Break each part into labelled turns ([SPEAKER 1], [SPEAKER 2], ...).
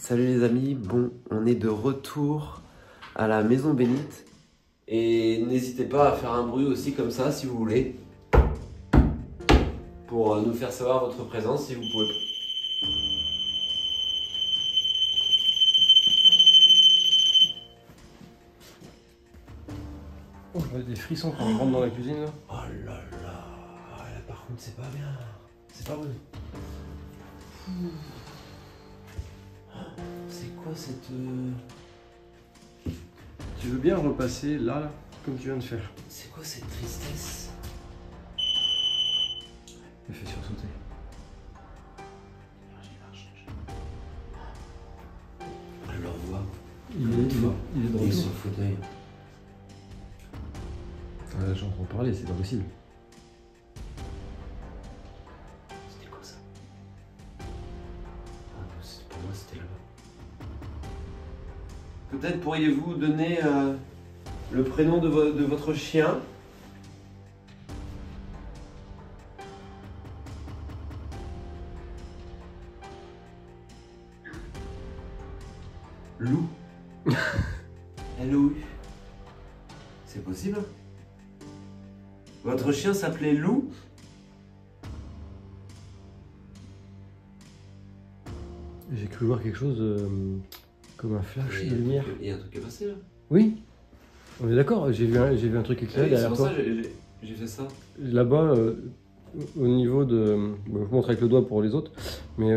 [SPEAKER 1] Salut les amis, bon, on est de retour à la maison bénite et n'hésitez pas à faire un bruit aussi comme ça si vous voulez pour nous faire savoir votre présence si vous pouvez.
[SPEAKER 2] Oh, j'ai des frissons quand on rentre dans la cuisine là.
[SPEAKER 1] Oh là là, là par contre c'est pas bien, c'est pas bon. C'est quoi cette...
[SPEAKER 2] Tu veux bien repasser là, comme tu viens de faire?
[SPEAKER 1] C'est quoi cette tristesse?
[SPEAKER 2] Il fait sursauter.
[SPEAKER 1] Je le revois.
[SPEAKER 2] Il est de
[SPEAKER 1] Il est
[SPEAKER 2] retour.
[SPEAKER 1] sur le fauteuil.
[SPEAKER 2] J'entends parler, c'est pas possible.
[SPEAKER 1] C'était quoi ça? Ah, pour moi c'était là-bas. Peut-être pourriez-vous donner le prénom de votre chien? Lou. L-O-U. C'est possible? Votre chien s'appelait Lou?
[SPEAKER 2] J'ai cru voir quelque chose comme un flash de lumière.
[SPEAKER 1] Il y a un truc qui est passé là.
[SPEAKER 2] Oui, on est d'accord, j'ai vu un truc éclairer
[SPEAKER 1] Oui, c'est
[SPEAKER 2] derrière
[SPEAKER 1] pour
[SPEAKER 2] toi.
[SPEAKER 1] ça j'ai fait ça.
[SPEAKER 2] Là-bas, au niveau de... Bon, je montre avec le doigt pour les autres, mais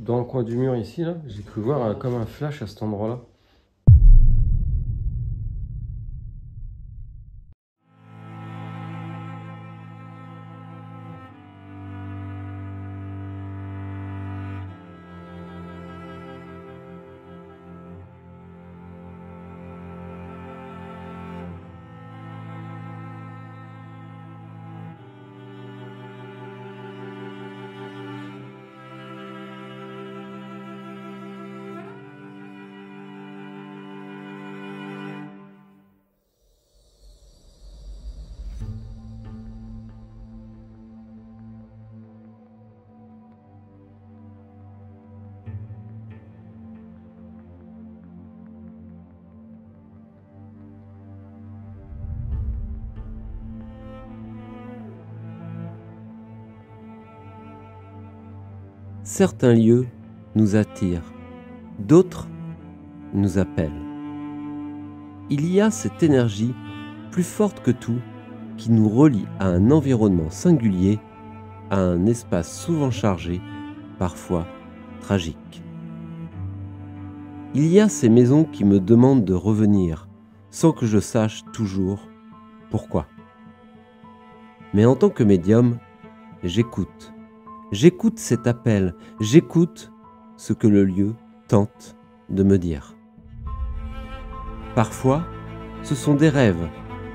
[SPEAKER 2] dans le coin du mur ici, là, j'ai cru voir comme un flash à cet endroit-là.
[SPEAKER 1] Certains lieux nous attirent, d'autres nous appellent. Il y a cette énergie plus forte que tout qui nous relie à un environnement singulier, à un espace souvent chargé, parfois tragique. Il y a ces maisons qui me demandent de revenir sans que je sache toujours pourquoi. Mais en tant que médium, j'écoute. J'écoute cet appel, j'écoute ce que le lieu tente de me dire. Parfois, ce sont des rêves,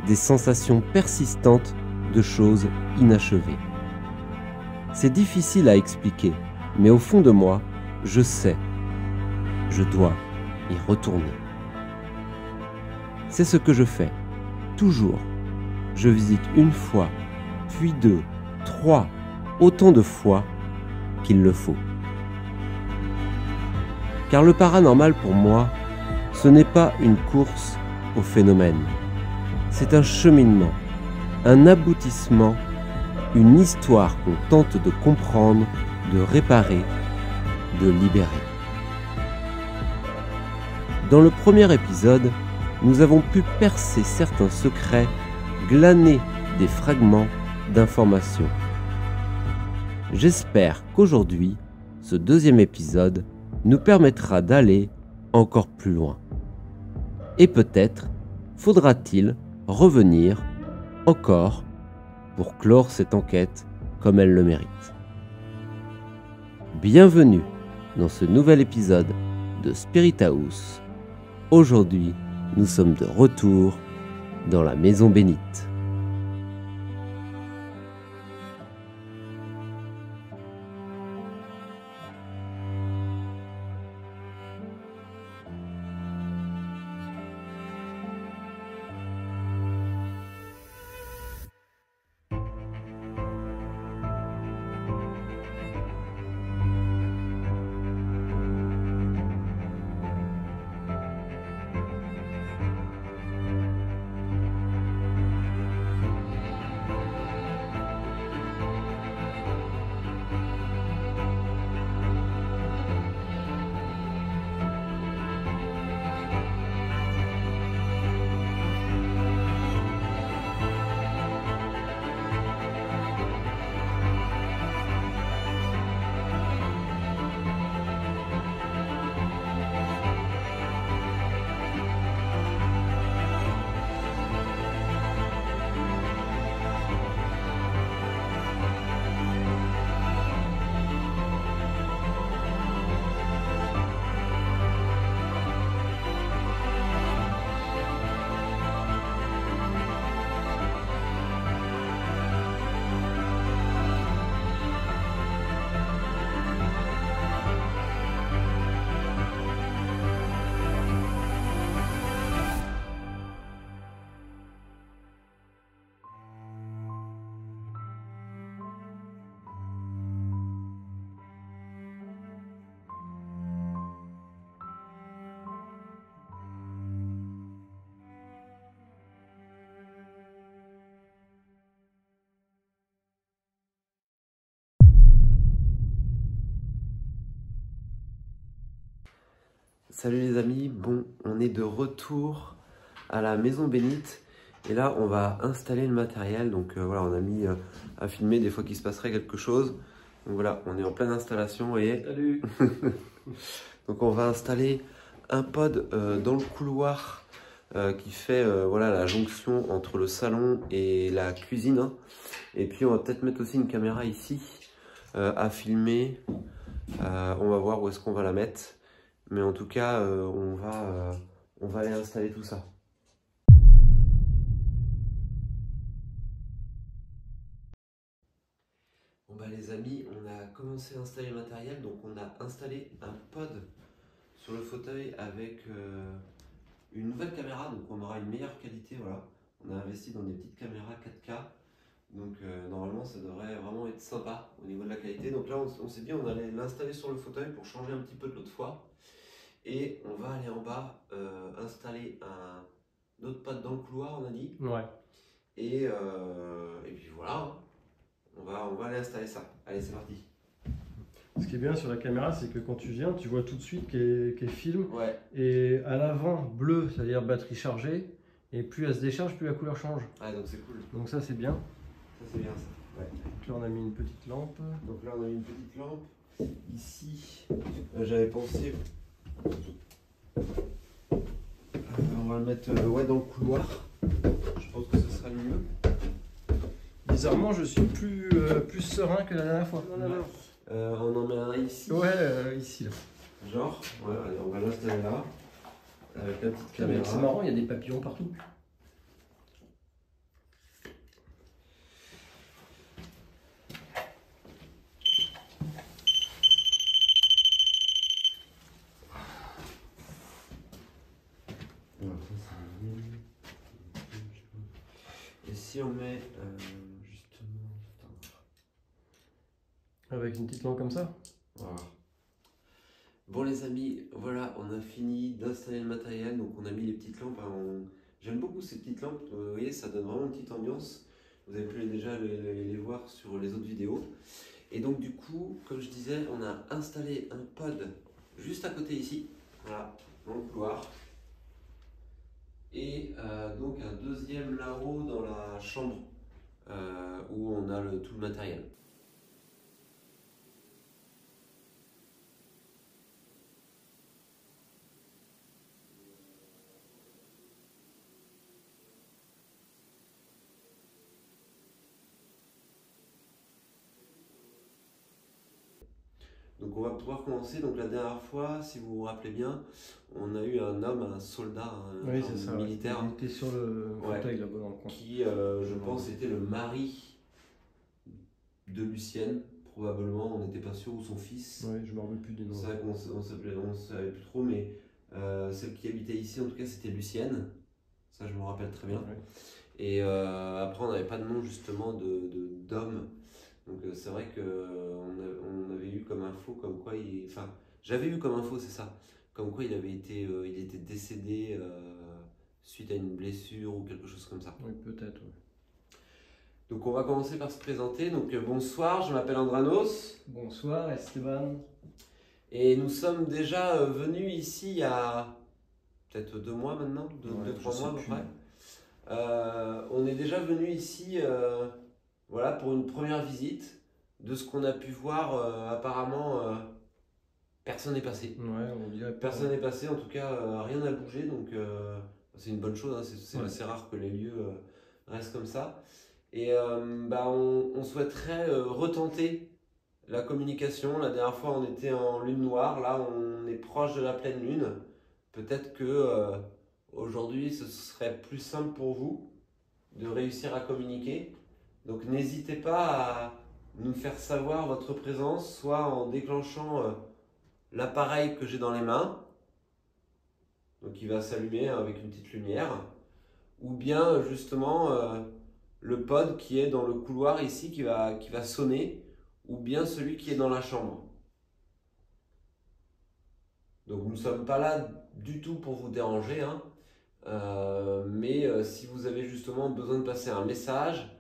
[SPEAKER 1] des sensations persistantes de choses inachevées. C'est difficile à expliquer, mais au fond de moi, je sais, je dois y retourner. C'est ce que je fais, toujours. Je visite une fois, puis deux, trois, autant de fois qu'il le faut. Car le paranormal pour moi, ce n'est pas une course au phénomène. C'est un cheminement, un aboutissement, une histoire qu'on tente de comprendre, de réparer, de libérer. Dans le premier épisode, nous avons pu percer certains secrets, glaner des fragments d'informations. J'espère qu'aujourd'hui, ce deuxième épisode nous permettra d'aller encore plus loin. Et peut-être faudra-t-il revenir encore pour clore cette enquête comme elle le mérite. Bienvenue dans ce nouvel épisode de Spirit House. Aujourd'hui, nous sommes de retour dans la maison bénite. Salut les amis, bon, on est de retour à la maison bénite et là on va installer le matériel. Donc voilà, on a mis à filmer des fois qu'il se passerait quelque chose. Donc voilà, on est en pleine installation et
[SPEAKER 2] Salut.
[SPEAKER 1] donc on va installer un pod dans le couloir qui fait voilà, la jonction entre le salon et la cuisine, hein. Et puis on va peut-être mettre aussi une caméra ici à filmer. On va voir où est-ce qu'on va la mettre. Mais en tout cas, on va aller installer tout ça. Bon bah les amis, on a commencé à installer le matériel. Donc on a installé un pod sur le fauteuil avec une nouvelle caméra. Donc on aura une meilleure qualité, voilà. On a investi dans des petites caméras 4K. Donc normalement ça devrait vraiment être sympa au niveau de la qualité. Donc là on s'est dit on allait l'installer sur le fauteuil pour changer un petit peu de l'autre fois. Et on va aller en bas installer un autre pod dans le couloir, on a dit.
[SPEAKER 2] Ouais.
[SPEAKER 1] Et puis voilà, hein. On va aller installer ça. Allez, c'est parti.
[SPEAKER 2] Ce qui est bien sur la caméra, c'est que quand tu viens, tu vois tout de suite qu'elle filme.
[SPEAKER 1] Ouais.
[SPEAKER 2] Et à l'avant, bleu, c'est-à-dire batterie chargée. Et plus elle se décharge, plus la couleur change.
[SPEAKER 1] Ah, donc c'est cool.
[SPEAKER 2] Donc ça, c'est bien.
[SPEAKER 1] Ça, c'est bien ça. Ouais.
[SPEAKER 2] Donc là, on a mis une petite lampe.
[SPEAKER 1] Donc là, on a mis une petite lampe. Ici, j'avais pensé. On va le mettre ouais, dans le couloir. Je pense que ce sera le mieux.
[SPEAKER 2] Bizarrement, je suis plus serein que la dernière fois.
[SPEAKER 1] On en met un ici.
[SPEAKER 2] Ouais, ici là.
[SPEAKER 1] Genre, ouais, allez, on va l'installer là. Avec la petite caméra.
[SPEAKER 2] C'est marrant, il y a des papillons partout.
[SPEAKER 1] Et si on met justement.
[SPEAKER 2] Avec une petite lampe comme ça.
[SPEAKER 1] Voilà. Bon les amis, voilà, on a fini d'installer le matériel, donc on a mis les petites lampes. J'aime beaucoup ces petites lampes, vous voyez, ça donne vraiment une petite ambiance. Vous avez pu déjà les voir sur les autres vidéos. Et donc du coup, comme je disais, on a installé un pod juste à côté ici, voilà, dans le couloir. Et donc un deuxième là-haut dans la chambre où on a tout le matériel. Donc on va pouvoir commencer. Donc la dernière fois, si vous vous rappelez bien, on a eu un homme, un soldat,
[SPEAKER 2] Oui, c'est ça,
[SPEAKER 1] militaire.
[SPEAKER 2] Il était sur le fauteuil là-bas dans le coin.
[SPEAKER 1] Qui, je pense, était le mari de Lucienne, probablement, on n'était pas sûr, ou son fils.
[SPEAKER 2] Oui, je ne me rappelle plus des noms.
[SPEAKER 1] C'est vrai qu'on ne savait plus trop, mais celle qui habitait ici, en tout cas, c'était Lucienne. Ça, je me rappelle très bien. Ouais. Et après, on n'avait pas de nom, justement, d'homme. Donc c'est vrai qu'on avait eu comme info, comme quoi enfin, j'avais eu comme info, c'est ça, comme quoi il était décédé suite à une blessure ou quelque chose comme ça.
[SPEAKER 2] Oui, peut-être. Oui.
[SPEAKER 1] Donc on va commencer par se présenter. Donc bonsoir, je m'appelle Andranos.
[SPEAKER 2] Bonsoir Esteban.
[SPEAKER 1] Et nous sommes déjà venus ici il y a peut-être 2 mois maintenant, 2-3 mois à peu près. On est déjà venu ici. Voilà, pour une première visite, de ce qu'on a pu voir, apparemment, personne n'est passé.
[SPEAKER 2] Ouais, on dirait
[SPEAKER 1] personne n'est passé, en tout cas, rien n'a bougé, donc c'est une bonne chose, hein, c'est assez rare que les lieux restent comme ça. Et on souhaiterait retenter la communication. La dernière fois, on était en lune noire, là, on est proche de la pleine lune. Peut-être que aujourd'hui, ce serait plus simple pour vous de réussir à communiquer. Donc n'hésitez pas à nous faire savoir votre présence, soit en déclenchant l'appareil que j'ai dans les mains, donc il va s'allumer avec une petite lumière, ou bien justement le pod qui est dans le couloir ici qui va sonner, ou bien celui qui est dans la chambre. Donc nous ne sommes pas là du tout pour vous déranger, hein, mais si vous avez justement besoin de passer un message,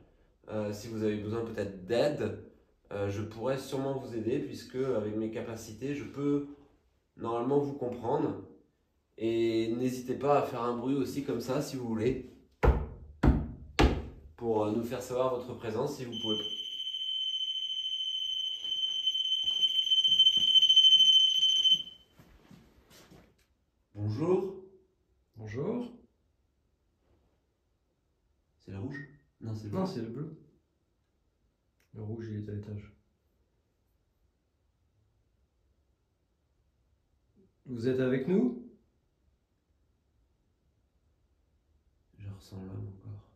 [SPEAKER 1] si vous avez besoin peut-être d'aide, je pourrais sûrement vous aider puisque avec mes capacités, je peux normalement vous comprendre. Et n'hésitez pas à faire un bruit aussi comme ça si vous voulez, pour nous faire savoir votre présence si vous pouvez. Bonjour.
[SPEAKER 2] Bonjour.
[SPEAKER 1] C'est le rouge? Non, c'est le
[SPEAKER 2] Non, c'est le bleu. Le rouge, il est à l'étage. Vous êtes avec nous?
[SPEAKER 1] Je ressens l'homme encore.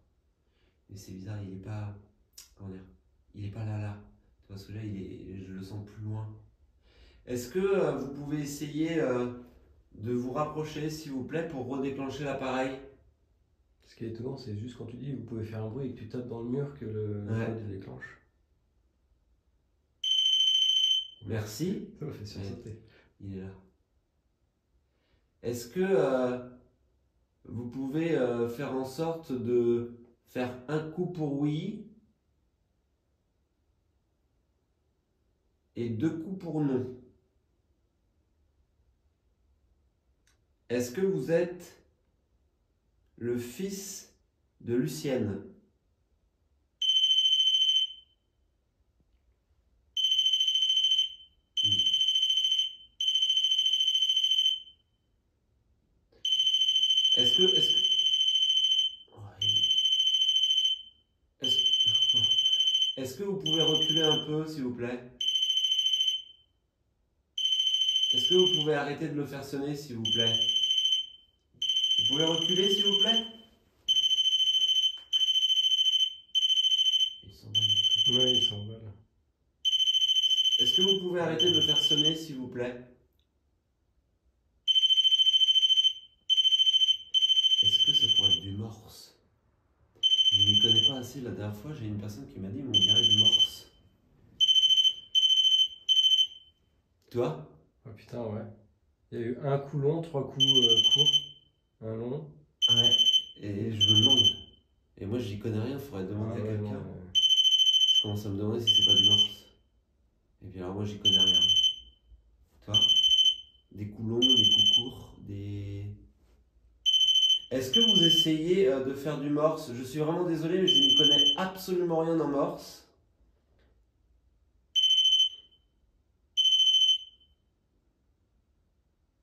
[SPEAKER 1] Mais c'est bizarre, il est pas. Comment dire? Il est pas là. Tu vois, celui-là, je le sens plus loin. Est-ce que vous pouvez essayer de vous rapprocher, s'il vous plaît, pour redéclencher l'appareil?
[SPEAKER 2] Ce qui est étonnant, c'est juste quand tu dis vous pouvez faire un bruit et que tu tapes dans le mur que le code déclenche.
[SPEAKER 1] Merci.
[SPEAKER 2] Ça m'a fait sursauter.
[SPEAKER 1] Il est là. Est-ce que vous pouvez faire en sorte de faire un coup pour oui et 2 coups pour non? Est-ce que vous êtes le fils de Lucienne? Est-ce que vous pouvez reculer un peu, s'il vous plaît? Est-ce que vous pouvez arrêter de le faire sonner, s'il vous plaît? Vous pouvez reculer, s'il vous plaît? Il s'emballe le truc.
[SPEAKER 2] Oui, il s'emballe.
[SPEAKER 1] Est-ce que vous pouvez arrêter de le faire sonner, s'il vous plaît? Est-ce que ça pourrait être du morse? Je n'y connais pas assez. La dernière fois, j'ai une personne qui m'a dit, mais on dirait du morse. Toi?
[SPEAKER 2] Oh putain, ouais. Il y a eu un coup long, 3 coups courts, un long.
[SPEAKER 1] Ouais, et je me demande. Et moi, j'y connais rien, faudrait demander à quelqu'un.
[SPEAKER 2] Non,
[SPEAKER 1] Je commence à me demander si c'est pas du morse. Et puis alors, moi, j'y connais rien. Toi? Des coups longs, des coups courts, des. Est-ce que vous essayez de faire du morse? Je suis vraiment désolé, mais je n'y connais absolument rien en morse.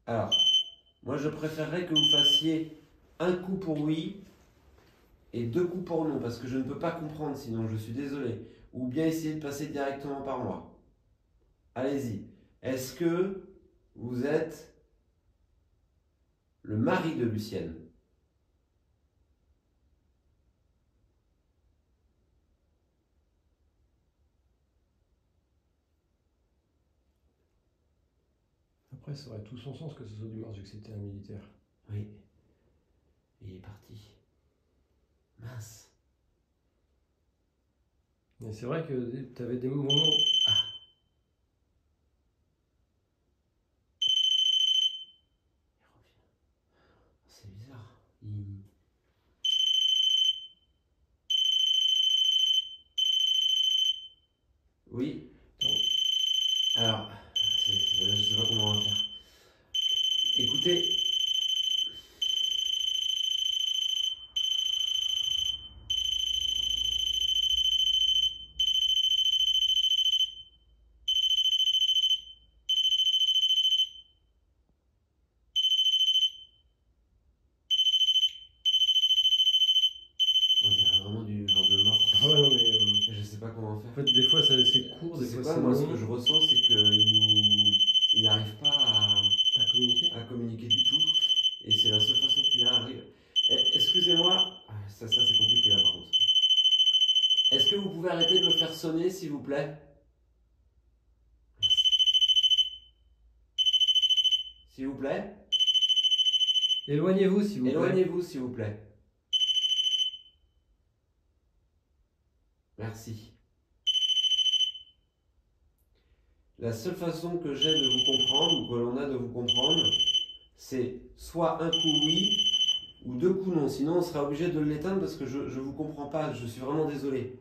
[SPEAKER 1] Alors, moi je préférerais que vous fassiez un coup pour oui et 2 coups pour non, parce que je ne peux pas comprendre sinon, je suis désolé. Ou bien essayer de passer directement par moi. Allez-y. Est-ce que vous êtes le mari de Lucienne?
[SPEAKER 2] Après, ça aurait tout son sens que ce soit du morse vu que c'était un militaire.
[SPEAKER 1] Oui. Il est parti. Mince.
[SPEAKER 2] Mais c'est vrai que tu avais des moments.
[SPEAKER 1] Ah. Il revient. C'est bizarre. Oui. Alors, je ne sais pas comment on va faire. Écoutez. On dirait vraiment du genre de mort.
[SPEAKER 2] Ah ouais, non, mais.
[SPEAKER 1] Je sais pas comment faire.
[SPEAKER 2] En fait, des fois, c'est court, des fois, c'est
[SPEAKER 1] moi,
[SPEAKER 2] long.
[SPEAKER 1] ce que je ressens, c'est qu'il n'arrive pas
[SPEAKER 2] À communiquer.
[SPEAKER 1] à communiquer du tout. Et c'est la seule façon qu'il arrive. Excusez-moi. Ah, ça c'est compliqué là par contre. Est-ce que vous pouvez arrêter de me faire sonner, s'il vous plaît? S'il vous plaît?
[SPEAKER 2] Éloignez-vous, s'il vous plaît.
[SPEAKER 1] Éloignez-vous, s'il vous plaît. Merci. La seule façon que j'ai de vous comprendre, ou que l'on a de vous comprendre, c'est soit un coup oui, ou 2 coups non. Sinon, on sera obligé de l'éteindre parce que je ne vous comprends pas. Je suis vraiment désolé.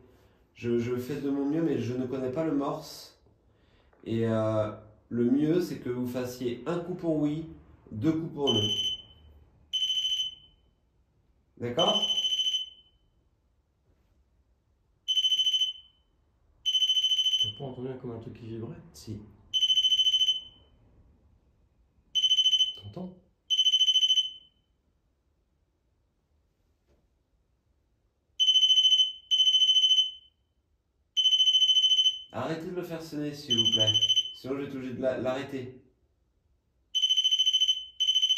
[SPEAKER 1] Je fais de mon mieux, mais je ne connais pas le morse. Et le mieux, c'est que vous fassiez un coup pour oui, 2 coups pour non. D'accord?
[SPEAKER 2] T'as pas entendu comme un truc qui vibrait?
[SPEAKER 1] Si.
[SPEAKER 2] T'entends?
[SPEAKER 1] Arrêtez de le faire sonner, s'il vous plaît. Sinon, je vais être obligé de l'arrêter.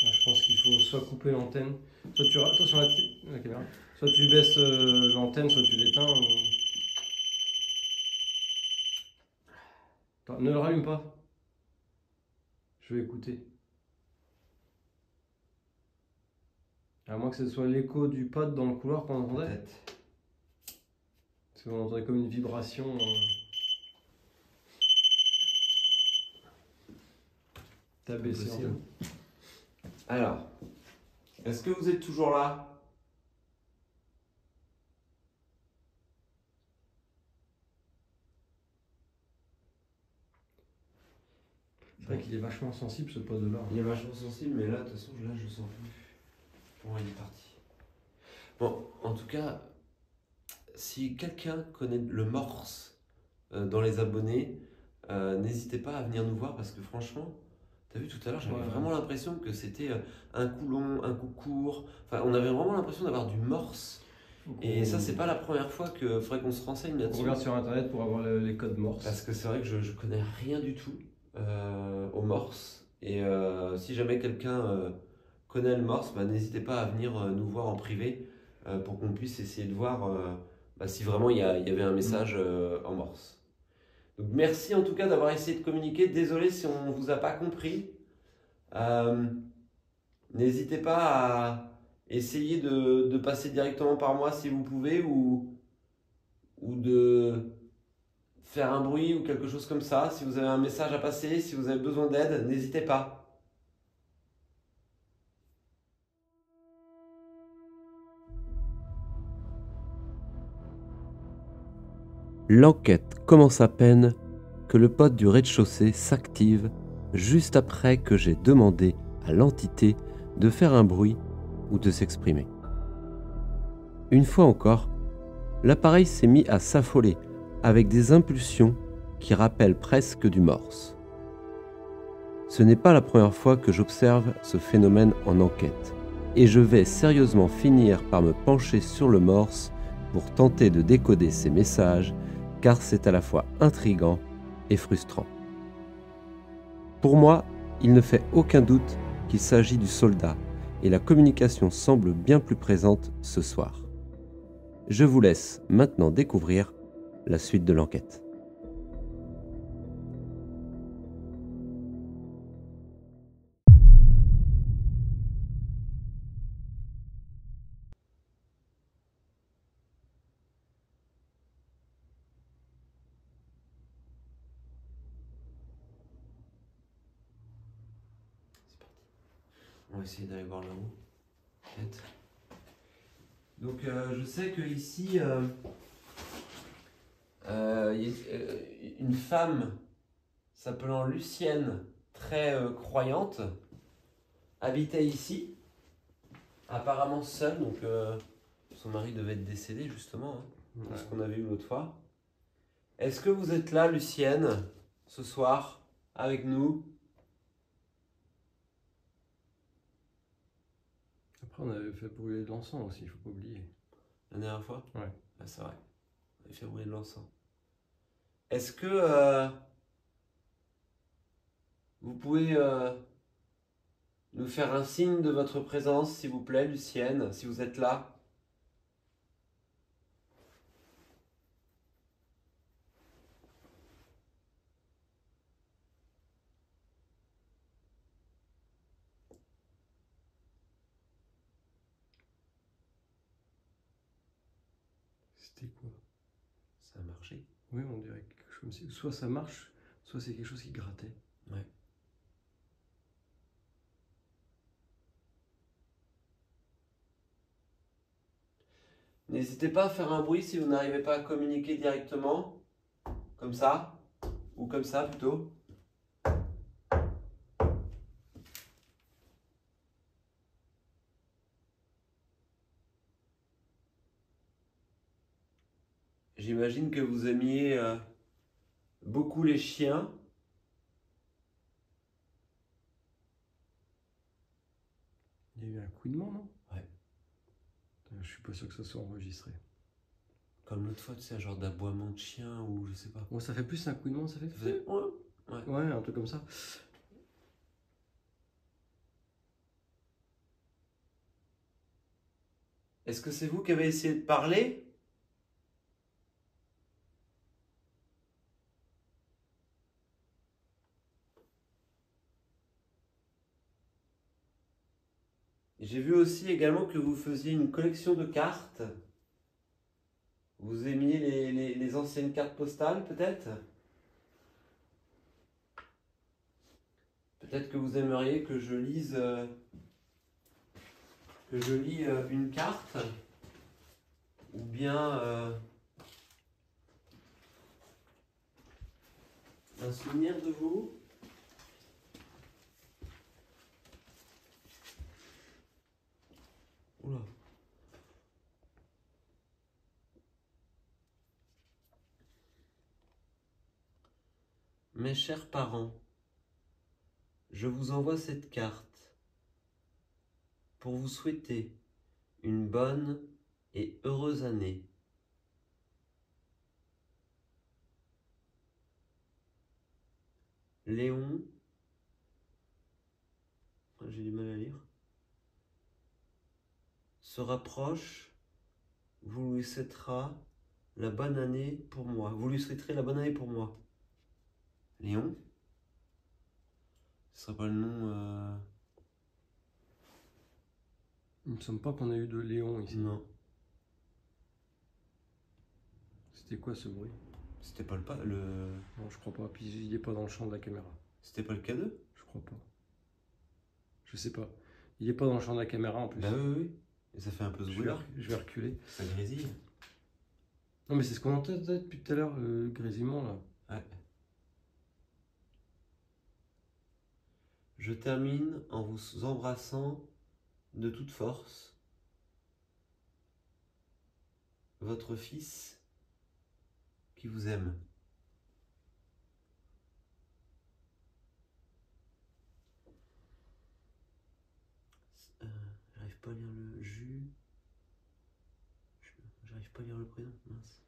[SPEAKER 2] Ah, je pense qu'il faut soit couper l'antenne, soit tu attention la caméra, soit tu baisses l'antenne, soit tu l'éteins. Attends, ne le rallume pas. Je vais écouter. À moins que ce soit l'écho du pad dans le couloir qu'on entendait.
[SPEAKER 1] Peut-être.
[SPEAKER 2] Parce qu'on entendait comme une vibration. T'as baissé en fait.
[SPEAKER 1] Alors, est-ce que vous êtes toujours là?
[SPEAKER 2] C'est vrai qu'il est vachement sensible ce pod-là.
[SPEAKER 1] Il est vachement sensible, mais là, de toute façon, je sens plus. Bon, il est parti. Bon, en tout cas, si quelqu'un connaît le morse dans les abonnés, n'hésitez pas à venir nous voir parce que franchement, t'as vu tout à l'heure, j'avais vraiment l'impression que c'était un coup long, un coup court. Enfin, on avait vraiment l'impression d'avoir du morse. Et ça, c'est pas la première fois que faudrait qu'on se renseigne là-dessus.
[SPEAKER 2] On regarde sur internet pour avoir les codes morse.
[SPEAKER 1] Parce que c'est vrai que je connais rien du tout au morse. Et si jamais quelqu'un connaît le morse, bah, n'hésitez pas à venir nous voir en privé pour qu'on puisse essayer de voir bah, si vraiment il y avait un message en morse. Donc merci en tout cas d'avoir essayé de communiquer. Désolé si on ne vous a pas compris. N'hésitez pas à essayer de passer directement par moi si vous pouvez ou de faire un bruit ou quelque chose comme ça. Si vous avez un message à passer, si vous avez besoin d'aide, n'hésitez pas. L'enquête commence à peine que le pod du rez-de-chaussée s'active juste après que j'ai demandé à l'entité de faire un bruit ou de s'exprimer. Une fois encore, l'appareil s'est mis à s'affoler avec des impulsions qui rappellent presque du morse. Ce n'est pas la première fois que j'observe ce phénomène en enquête, et je vais sérieusement finir par me pencher sur le morse pour tenter de décoder ces messages, car c'est à la fois intriguant et frustrant. Pour moi, il ne fait aucun doute qu'il s'agit du soldat, et la communication semble bien plus présente ce soir. Je vous laisse maintenant découvrir la suite de l'enquête. On va essayer d'aller voir là-haut, peut-être. Donc je sais que ici, il y a une femme s'appelant Lucienne, très croyante, habitait ici, apparemment seule, donc son mari devait être décédé justement, hein, ce qu'on avait vu l'autre fois. Est-ce que vous êtes là, Lucienne, ce soir, avec nous?
[SPEAKER 2] Après, on avait fait brûler de l'encens aussi, il faut pas oublier.
[SPEAKER 1] La dernière fois?
[SPEAKER 2] Ouais.
[SPEAKER 1] Ah, c'est vrai, on avait fait brûler de l'encens. Est-ce que vous pouvez nous faire un signe de votre présence, s'il vous plaît, Lucienne, si vous êtes là?
[SPEAKER 2] C'était quoi?
[SPEAKER 1] Ça a marché?
[SPEAKER 2] Oui, on dirait quelque chose comme si. Soit ça marche, soit c'est quelque chose qui grattait.
[SPEAKER 1] Ouais. N'hésitez pas à faire un bruit si vous n'arrivez pas à communiquer directement, comme ça, ou comme ça plutôt. J'imagine que vous aimiez beaucoup les chiens.
[SPEAKER 2] Il y a eu un couinement, non?
[SPEAKER 1] Ouais.
[SPEAKER 2] Je suis pas sûr que ça soit enregistré.
[SPEAKER 1] Comme l'autre fois, tu sais, un genre d'aboiement de chien ou je sais pas.
[SPEAKER 2] Bon, ça fait plus un couinement, ça fait...
[SPEAKER 1] Ouais.
[SPEAKER 2] Ouais, un truc comme ça.
[SPEAKER 1] Est-ce que c'est vous qui avez essayé de parler? J'ai vu aussi également que vous faisiez une collection de cartes. Vous aimiez les anciennes cartes postales, peut-être? Peut-être que vous aimeriez que je lise une carte, ou bien un souvenir de vous. Oula. Mes chers parents, je vous envoie cette carte pour vous souhaiter une bonne et heureuse année. Léon, j'ai du mal à lire, se rapproche, vous lui souhaitera la bonne année pour moi. Vous lui souhaiterez la bonne année pour moi. Léon, ce serait pas le nom...
[SPEAKER 2] Il me semble pas qu'on a eu de Léon ici.
[SPEAKER 1] Non.
[SPEAKER 2] C'était quoi ce bruit?
[SPEAKER 1] C'était pas le...
[SPEAKER 2] Non, je crois pas. Puis il est pas dans le champ de la caméra.
[SPEAKER 1] C'était pas le K2?
[SPEAKER 2] Je crois pas. Je sais pas. Il est pas dans le champ de la caméra en plus.
[SPEAKER 1] Bah oui. Et ça fait un peu ce bruit-là.
[SPEAKER 2] Je vais reculer.
[SPEAKER 1] Ça grésille.
[SPEAKER 2] Non mais c'est ce qu'on entend depuis tout à l'heure, le grésillement là.
[SPEAKER 1] Ouais. Je termine en vous embrassant de toute force. Votre fils qui vous aime. J'arrive pas à lire le jus. J'arrive pas à lire le prénom, mince.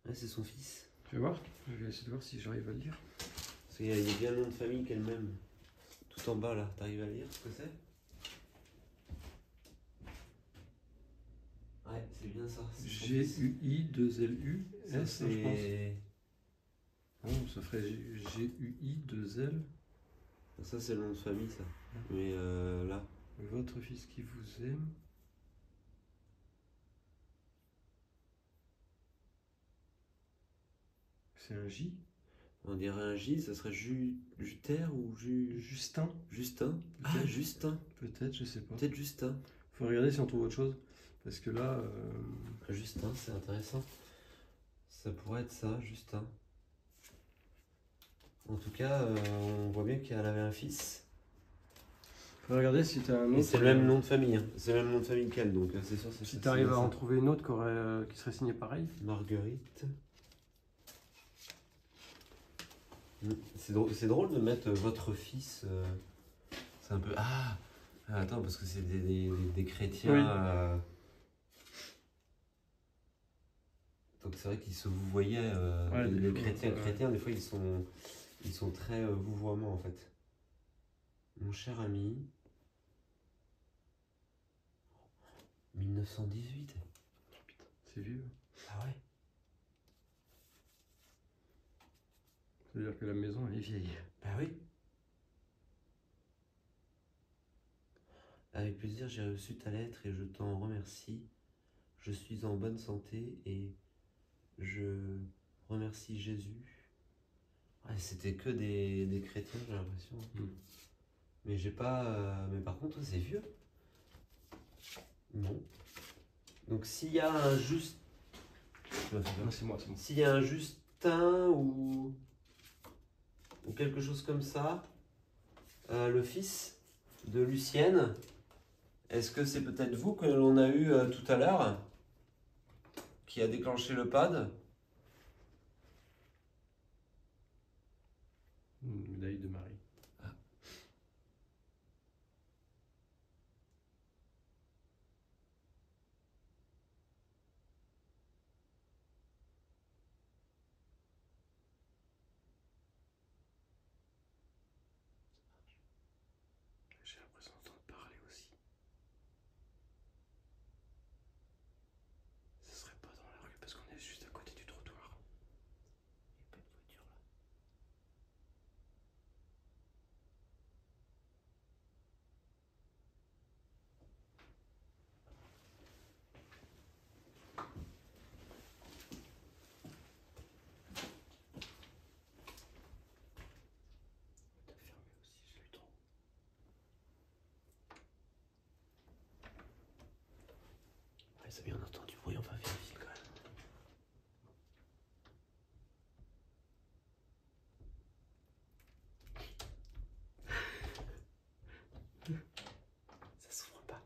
[SPEAKER 1] Ouais, c'est son fils.
[SPEAKER 2] Tu vas voir? Je vais essayer de voir si j'arrive à le lire.
[SPEAKER 1] Parce qu'il y a bien le nom de famille qu'elle-même. Tout en bas là, t'arrives à lire ce que c'est? Ouais, c'est bien ça.
[SPEAKER 2] G-U-I-2-L-U.
[SPEAKER 1] Ça,
[SPEAKER 2] S, je pense. Non, ça ferait G-U-I-2-L.
[SPEAKER 1] Ça, c'est le nom de famille, ça. Mais là.
[SPEAKER 2] Votre fils qui vous aime. C'est un J.
[SPEAKER 1] On dirait un J, ça serait Juter ou
[SPEAKER 2] Justin.
[SPEAKER 1] Justin. Ah, Justin.
[SPEAKER 2] Peut-être, je sais pas.
[SPEAKER 1] Peut-être Justin.
[SPEAKER 2] Faut regarder si on trouve autre chose. Parce que là.
[SPEAKER 1] Justin, c'est intéressant. Ça pourrait être ça, Justin. En tout cas, on voit bien qu'elle avait un fils.
[SPEAKER 2] Faut regarder si tu as un autre.
[SPEAKER 1] Et c'est le même nom de famille. Hein. C'est le même nom de famille qu'elle, donc c'est sûr.
[SPEAKER 2] Si tu arrives à en trouver une autre qui serait signée pareil.
[SPEAKER 1] Marguerite. C'est drôle de mettre votre fils. C'est un peu. Ah, attends, parce que c'est des chrétiens.
[SPEAKER 2] Oui.
[SPEAKER 1] Donc c'est vrai qu'ils se vouvoyaient. Les chrétiens, des fois, ils sont très vouvoiement en fait. Mon cher ami. 1918.
[SPEAKER 2] Putain, c'est vieux.
[SPEAKER 1] Ah ouais.
[SPEAKER 2] Ça veut dire que la maison, elle est vieille.
[SPEAKER 1] Bah oui. Avec plaisir, j'ai reçu ta lettre et je t'en remercie. Je suis en bonne santé et je remercie Jésus. Ouais, c'était que des chrétiens, j'ai l'impression. Mais j'ai pas... mais par contre, c'est vieux. Bon. Donc s'il y a un juste...
[SPEAKER 2] Non, c'est moi.
[SPEAKER 1] S'il y a un Justin ou quelque chose comme ça, le fils de Lucienne, est-ce que c'est peut-être vous que l'on a eu tout à l'heure, qui a déclenché le pad?
[SPEAKER 2] Une médaille de Marie. J'ai l'impression d'entendre parler aussi. Ce serait pas dans la rue parce qu'on est juste à côté du trottoir. Il n'y a pas de voiture là. T'as fermé aussi, j'ai eu trop. Ouais, ça bien entendu bruit, on va vérifier quand même. Ça s'ouvre pas.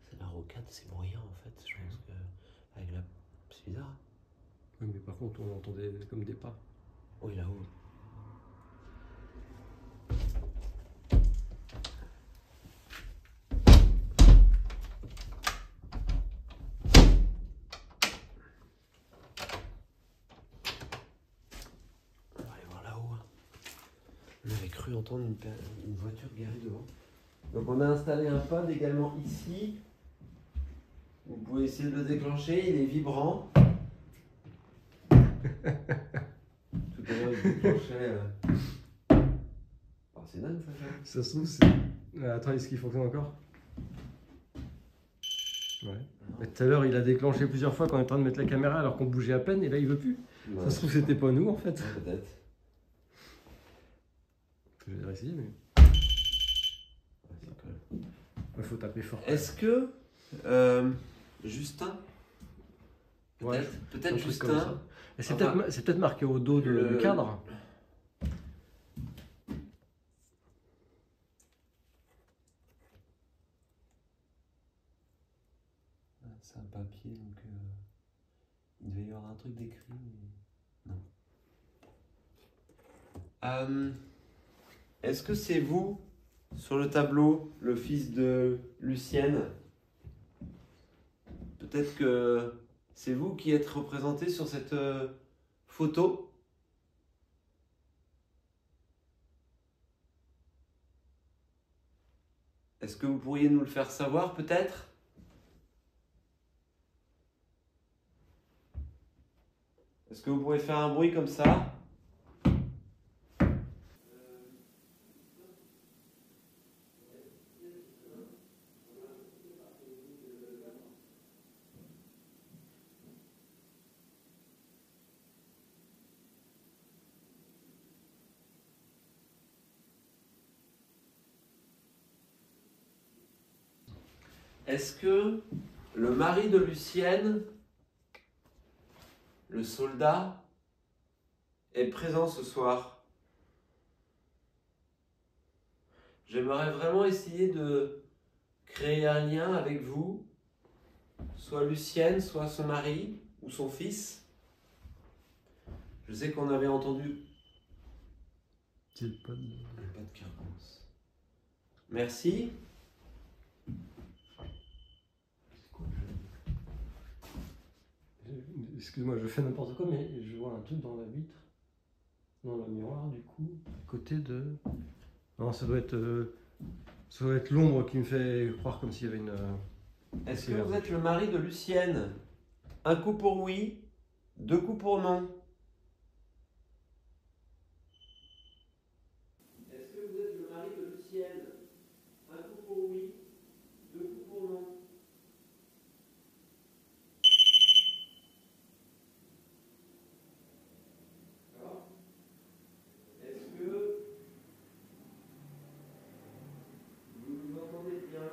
[SPEAKER 1] C'est la rocade, c'est bruyant en fait. Je pense que avec la... C'est bizarre.
[SPEAKER 2] Oui, mais par contre, on entendait comme des pas.
[SPEAKER 1] Oui, là-haut. On va aller voir là-haut. On avait cru entendre une voiture garée devant. Donc on a installé un pad également ici. Vous pouvez essayer de le déclencher, il est vibrant. Tout à l'heure il déclenchait. Oh, c'est dingue ça.
[SPEAKER 2] Ça se trouve, c'est. Attends, est-ce qu'il fonctionne encore? Ouais. Mais tout à l'heure, il a déclenché plusieurs fois quand on est en train de mettre la caméra alors qu'on bougeait à peine et là il veut plus.
[SPEAKER 1] Ouais.
[SPEAKER 2] Ça se trouve, c'était pas nous en fait.
[SPEAKER 1] Ouais, peut-être.
[SPEAKER 2] Je vais essayer, mais. Il faut taper fort.
[SPEAKER 1] Est-ce que Justin,
[SPEAKER 2] Ouais,
[SPEAKER 1] peut-être Justin.
[SPEAKER 2] C'est peut-être marqué au dos du cadre.
[SPEAKER 1] C'est un papier, donc il devait y avoir un truc d'écrit, mais non. Est-ce que c'est vous, sur le tableau, le fils de Lucienne? Peut-être que c'est vous qui êtes représenté sur cette photo? Est-ce que vous pourriez nous le faire savoir, peut-être? Est-ce que vous pourriez faire un bruit comme ça? Est-ce que le mari de Lucienne, le soldat, est présent ce soir? J'aimerais vraiment essayer de créer un lien avec vous, soit Lucienne, soit son mari ou son fils. Je sais qu'on avait entendu...
[SPEAKER 2] C'est le pas de...
[SPEAKER 1] Pas de carence. Merci.
[SPEAKER 2] Excuse-moi, je fais n'importe quoi, mais je vois un truc dans la vitre, dans le miroir, du coup, à côté de... Non, ça doit être l'ombre qui me fait croire comme s'il y avait une...
[SPEAKER 1] Est-ce que vous êtes le mari de Lucienne? Un coup pour oui, deux coups pour non. Est-ce que vous êtes le mari de Lucienne? Un coup pour oui, deux coups pour non. D'accord. Est-ce que vous nous entendez bien?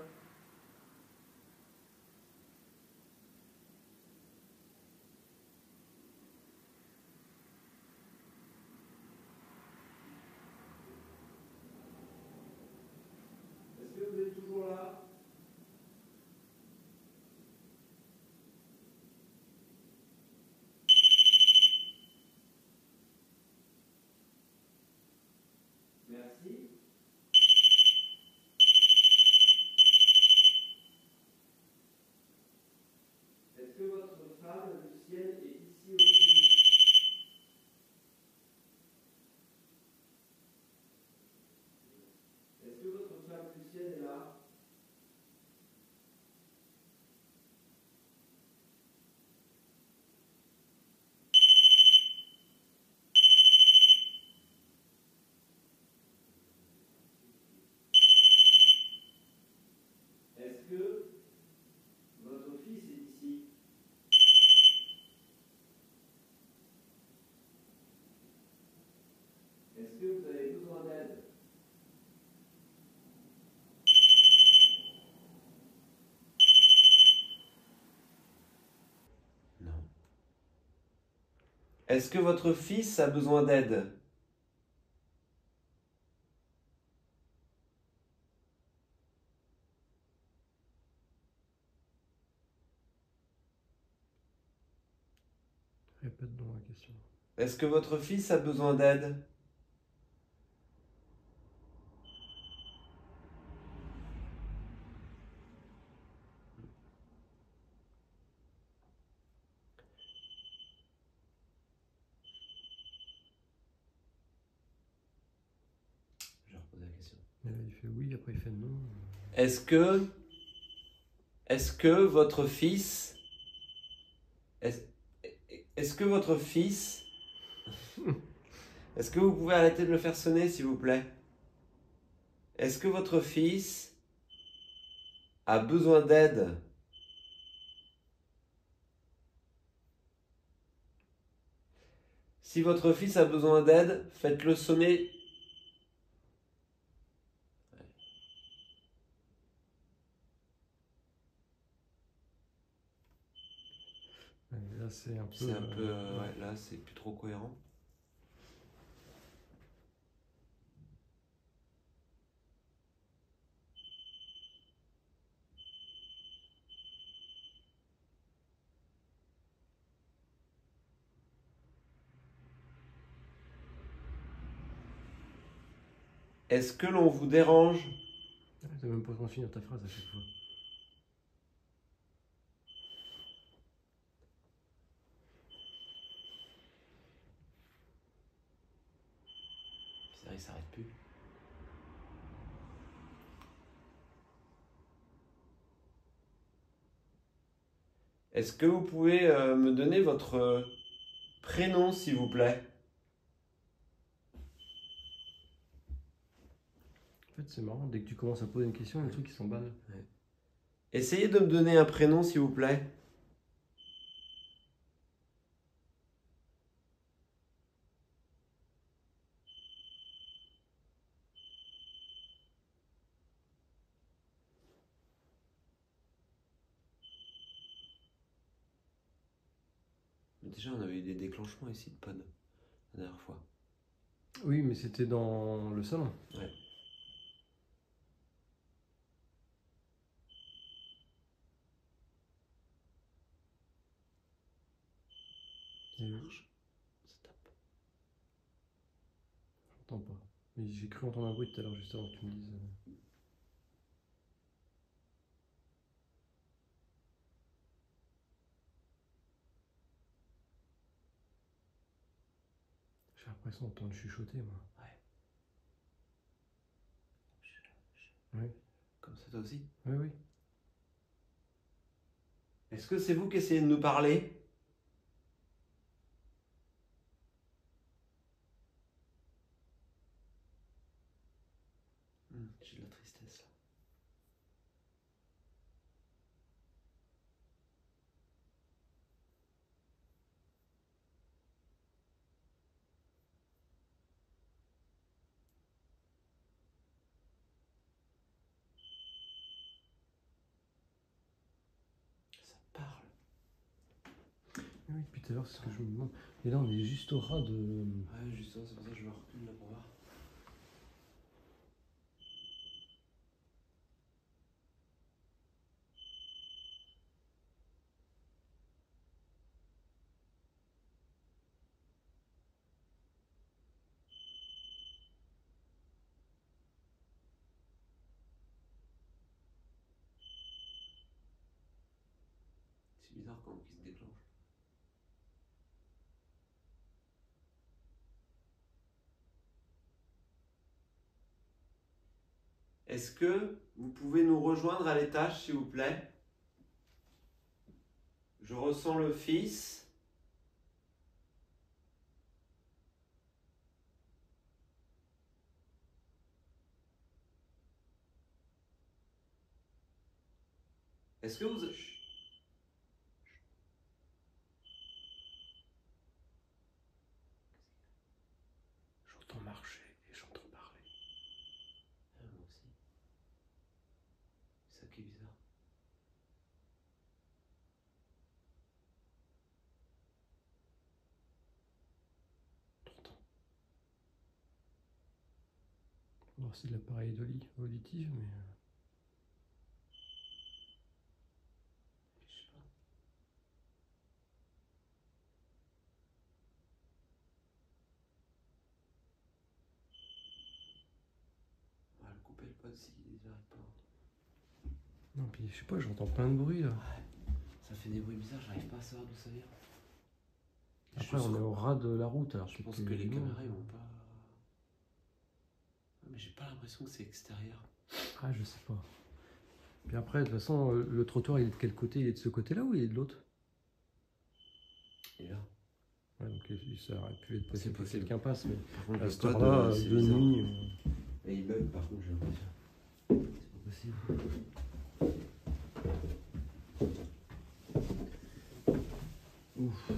[SPEAKER 1] Est-ce que votre femme, Lucienne, est ici aussi? Est-ce que votre femme, Lucienne, est là? Est-ce que votre fils est ici? Est-ce que vous avez besoin d'aide? Non. Est-ce que votre fils a besoin d'aide?
[SPEAKER 2] Répète donc la question.
[SPEAKER 1] Est-ce que votre fils a besoin d'aide? Je vais reposer la question.
[SPEAKER 2] Et là, il fait oui, après il fait non.
[SPEAKER 1] Est-ce que votre fils... Est-ce que votre fils... Est-ce que vous pouvez arrêter de me faire sonner, s'il vous plaît? Est-ce que votre fils a besoin d'aide? Si votre fils a besoin d'aide, faites-le sonner.
[SPEAKER 2] Et là, c'est un peu.
[SPEAKER 1] C'est un peu... ouais, là, c'est plus trop cohérent. Est-ce que l'on vous dérange?
[SPEAKER 2] T'as même pas le temps de finir ta phrase à chaque fois.
[SPEAKER 1] C'est vrai, il s'arrête plus. Est-ce que vous pouvez me donner votre prénom, s'il vous plaît?
[SPEAKER 2] En fait, c'est marrant, dès que tu commences à poser une question, le truc il s'emballe.
[SPEAKER 1] Ouais. Essayez de me donner un prénom, s'il vous plaît. Déjà, on avait eu des déclenchements ici de pod la dernière fois.
[SPEAKER 2] Oui, mais c'était dans le salon.
[SPEAKER 1] Ouais.
[SPEAKER 2] Et
[SPEAKER 1] Ça tape.
[SPEAKER 2] j'entends pas. Mais j'ai cru entendre un bruit tout à l'heure, juste avant que tu me dises. J'ai l'impression d'entendre chuchoter, moi.
[SPEAKER 1] Ouais.
[SPEAKER 2] Oui,
[SPEAKER 1] Comme ça, toi aussi?
[SPEAKER 2] oui, oui.
[SPEAKER 1] Est-ce que c'est vous qui essayez de nous parler? J'ai de la tristesse là. Ça parle.
[SPEAKER 2] Oui, depuis tout à l'heure, c'est ce que je me demande. Et là, on est juste au ras de.
[SPEAKER 1] Ouais, justement, c'est pour ça que je me recule là pour voir. c'est bizarre quand il se déclenche. Est-ce que vous pouvez nous rejoindre à l'étage, s'il vous plaît? Je ressens le Fils. Est-ce que vous...
[SPEAKER 2] J'entends marcher et j'entends parler.
[SPEAKER 1] Ah, moi aussi. C'est ça qui est bizarre.
[SPEAKER 2] T'entends. Bon, c'est de l'appareil auditif, mais...
[SPEAKER 1] Je sais pas. On va le couper le pod s'il n'arrête pas.
[SPEAKER 2] Non, puis je sais pas, j'entends plein de bruit là.
[SPEAKER 1] Ouais. Ça fait des bruits bizarres, j'arrive pas à savoir d'où ça vient.
[SPEAKER 2] Après, on est au ras de la route, alors
[SPEAKER 1] je pense que les caméras ils vont pas. Mais j'ai pas l'impression que c'est extérieur.
[SPEAKER 2] Ah, je sais pas. Puis après, de toute façon, le trottoir, il est de quel côté? Il est de ce côté-là ou il est de l'autre?
[SPEAKER 1] Et là.
[SPEAKER 2] Ouais, donc ça aurait pu être possible que
[SPEAKER 1] possible.
[SPEAKER 2] quelqu'un passe, mais
[SPEAKER 1] Par contre,
[SPEAKER 2] à
[SPEAKER 1] le
[SPEAKER 2] cette
[SPEAKER 1] code,
[SPEAKER 2] heure-là,
[SPEAKER 1] c'est
[SPEAKER 2] de
[SPEAKER 1] bizarre.
[SPEAKER 2] nuit.
[SPEAKER 1] Et il bug par contre, j'ai l'impression. C'est pas possible. Ouf.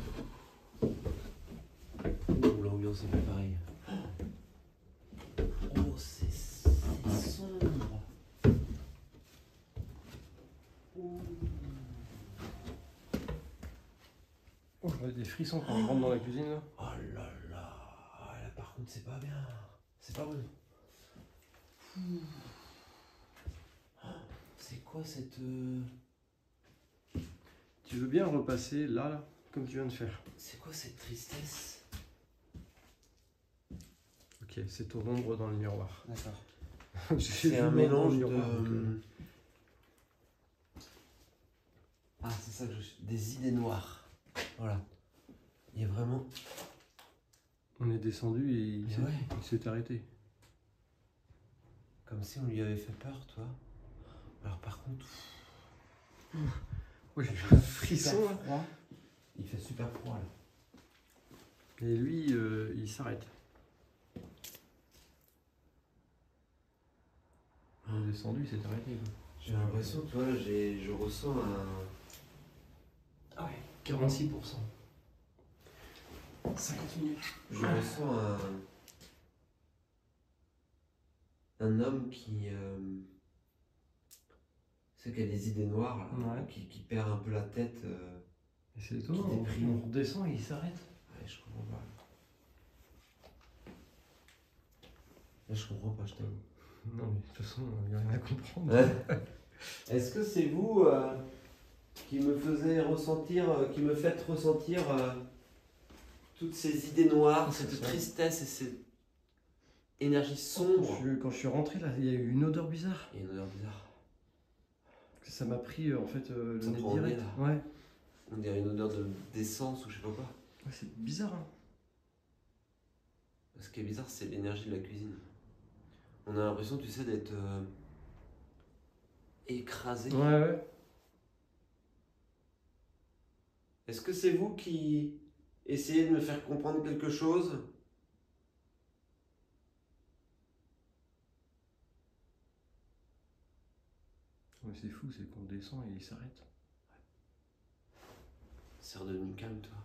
[SPEAKER 1] Ouh, l'ambiance est pas pareille. Oh, c'est sombre. Ouh.
[SPEAKER 2] Oh, j'aurais des frissons quand je rentre dans la cuisine là.
[SPEAKER 1] Oh là là. Ah, là par contre, c'est pas bien. C'est pas bon. C'est quoi cette...
[SPEAKER 2] Tu veux bien repasser là, comme tu viens de faire?
[SPEAKER 1] C'est quoi cette tristesse?
[SPEAKER 2] Ok, c'est ton ombre dans le miroir.
[SPEAKER 1] D'accord.
[SPEAKER 2] C'est
[SPEAKER 1] C'est un mélange de... Ah, c'est ça que des idées noires. Voilà. Il y a vraiment...
[SPEAKER 2] On est descendu et il
[SPEAKER 1] Mais ouais.
[SPEAKER 2] s'est arrêté.
[SPEAKER 1] Comme si on lui avait fait peur, toi. Alors par contre...
[SPEAKER 2] Ouais, j'ai
[SPEAKER 1] il
[SPEAKER 2] eu
[SPEAKER 1] fait
[SPEAKER 2] un frisson
[SPEAKER 1] super
[SPEAKER 2] là.
[SPEAKER 1] froid. Il fait super froid là.
[SPEAKER 2] Et lui, il s'arrête. On est descendu, il s'est arrêté.
[SPEAKER 1] J'ai l'impression, tu vois, je ressens un...
[SPEAKER 2] Ah ouais, 46%. 50 minutes.
[SPEAKER 1] Je ressens un homme qui... c'est qui a des idées noires, là,
[SPEAKER 2] Ouais.
[SPEAKER 1] qui perd un peu la tête.
[SPEAKER 2] Et c'est étonnant,
[SPEAKER 1] Qui déprime.
[SPEAKER 2] on redescend et il s'arrête.
[SPEAKER 1] Ouais, je comprends pas. Là, je comprends pas, je t'avoue.
[SPEAKER 2] Non, mais de toute façon, il n'y a rien à comprendre.
[SPEAKER 1] Est-ce que c'est vous qui me faisiez ressentir, qui me faites ressentir toutes ces idées noires,
[SPEAKER 2] C'est
[SPEAKER 1] cette
[SPEAKER 2] ça.
[SPEAKER 1] tristesse et cette énergie sombre?
[SPEAKER 2] Quand je suis rentré là, il y a eu une odeur bizarre.
[SPEAKER 1] Il y a une odeur bizarre.
[SPEAKER 2] Ça m'a pris en fait le
[SPEAKER 1] Ça
[SPEAKER 2] nez
[SPEAKER 1] prend au
[SPEAKER 2] direct.
[SPEAKER 1] nez, là.
[SPEAKER 2] Ouais.
[SPEAKER 1] On dirait une odeur d'essence ou je sais pas quoi.
[SPEAKER 2] Ouais, c'est bizarre. Hein.
[SPEAKER 1] Ce qui est bizarre, c'est l'énergie de la cuisine. On a l'impression, tu sais, d'être écrasé.
[SPEAKER 2] Ouais.
[SPEAKER 1] Est-ce que c'est vous qui essayez de me faire comprendre quelque chose?
[SPEAKER 2] Mais c'est fou, c'est qu'on descend et il s'arrête.
[SPEAKER 1] C'est redevenu calme, toi.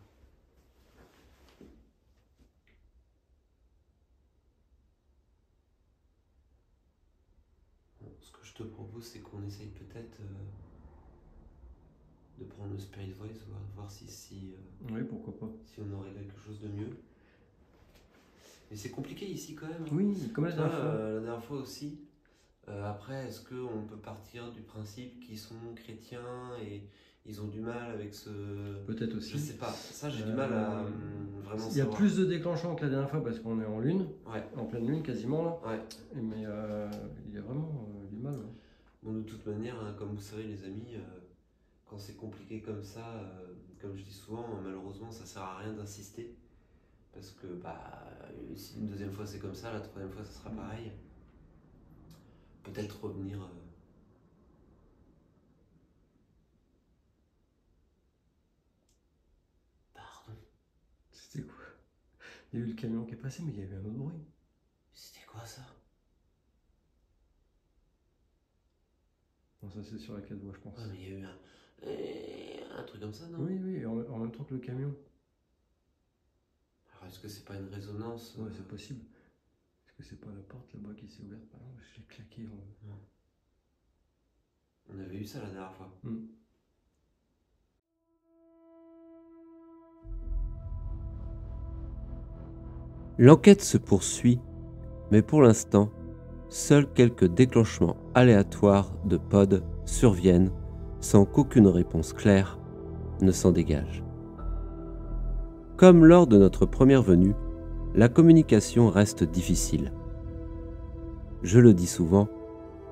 [SPEAKER 1] Bon, ce que je te propose, c'est qu'on essaye peut-être de prendre le Spirit Voice, voir si
[SPEAKER 2] Oui, pourquoi pas.
[SPEAKER 1] on aurait quelque chose de mieux. Mais c'est compliqué ici quand même. Hein.
[SPEAKER 2] Oui, comme la
[SPEAKER 1] Toi,
[SPEAKER 2] dernière fois.
[SPEAKER 1] la dernière fois aussi. Après, est-ce qu'on peut partir du principe qu'ils sont chrétiens et ils ont du mal avec ce...
[SPEAKER 2] Peut-être aussi.
[SPEAKER 1] Je sais pas, ça j'ai du mal à vraiment
[SPEAKER 2] Il y a
[SPEAKER 1] savoir.
[SPEAKER 2] plus de déclenchants que la dernière fois parce qu'on est en lune,
[SPEAKER 1] Ouais,
[SPEAKER 2] en pleine lune quasiment là.
[SPEAKER 1] ouais.
[SPEAKER 2] Mais il y a vraiment du mal. Ouais.
[SPEAKER 1] Bon, de toute manière, hein, comme vous savez les amis, quand c'est compliqué comme ça, comme je dis souvent, malheureusement, ça sert à rien d'insister. Parce que si une deuxième fois c'est comme ça, la troisième fois ça sera pareil. Peut-être revenir. Pardon.
[SPEAKER 2] C'était quoi? Il y a eu le camion qui est passé, mais il y avait un autre bruit.
[SPEAKER 1] C'était quoi ça?
[SPEAKER 2] Non, ça c'est sur la 4 voies, je pense.
[SPEAKER 1] Ouais, mais il y a eu un truc comme ça, non?
[SPEAKER 2] Oui, en même temps que le camion.
[SPEAKER 1] Alors est-ce que c'est pas une résonance?
[SPEAKER 2] Ouais, c'est possible. Est-ce que c'est pas la porte là-bas qui s'est ouverte? Non, je l'ai claqué.
[SPEAKER 1] On avait eu ça la dernière fois. L'enquête se poursuit, mais pour l'instant, seuls quelques déclenchements aléatoires de pod surviennent sans qu'aucune réponse claire ne s'en dégage. Comme lors de notre première venue, la communication reste difficile. Je le dis souvent,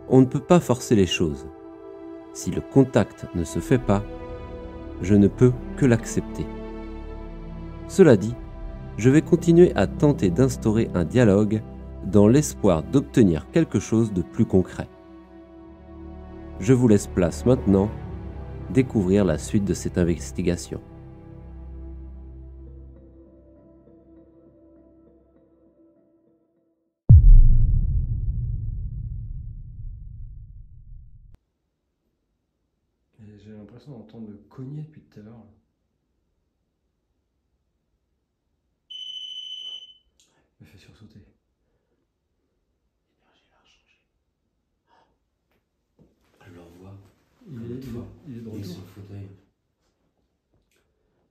[SPEAKER 1] on ne peut pas forcer les choses. Si le contact ne se fait pas, je ne peux que l'accepter. Cela dit, je vais continuer à tenter d'instaurer un dialogue dans l'espoir d'obtenir quelque chose de plus concret. Je vous laisse place maintenant découvrir la suite de cette investigation.
[SPEAKER 2] J'ai l'impression d'entendre le cogner depuis tout à l'heure. Il me fait sursauter.
[SPEAKER 1] Je le revois.
[SPEAKER 2] Il est de retour.
[SPEAKER 1] Sur le fauteuil.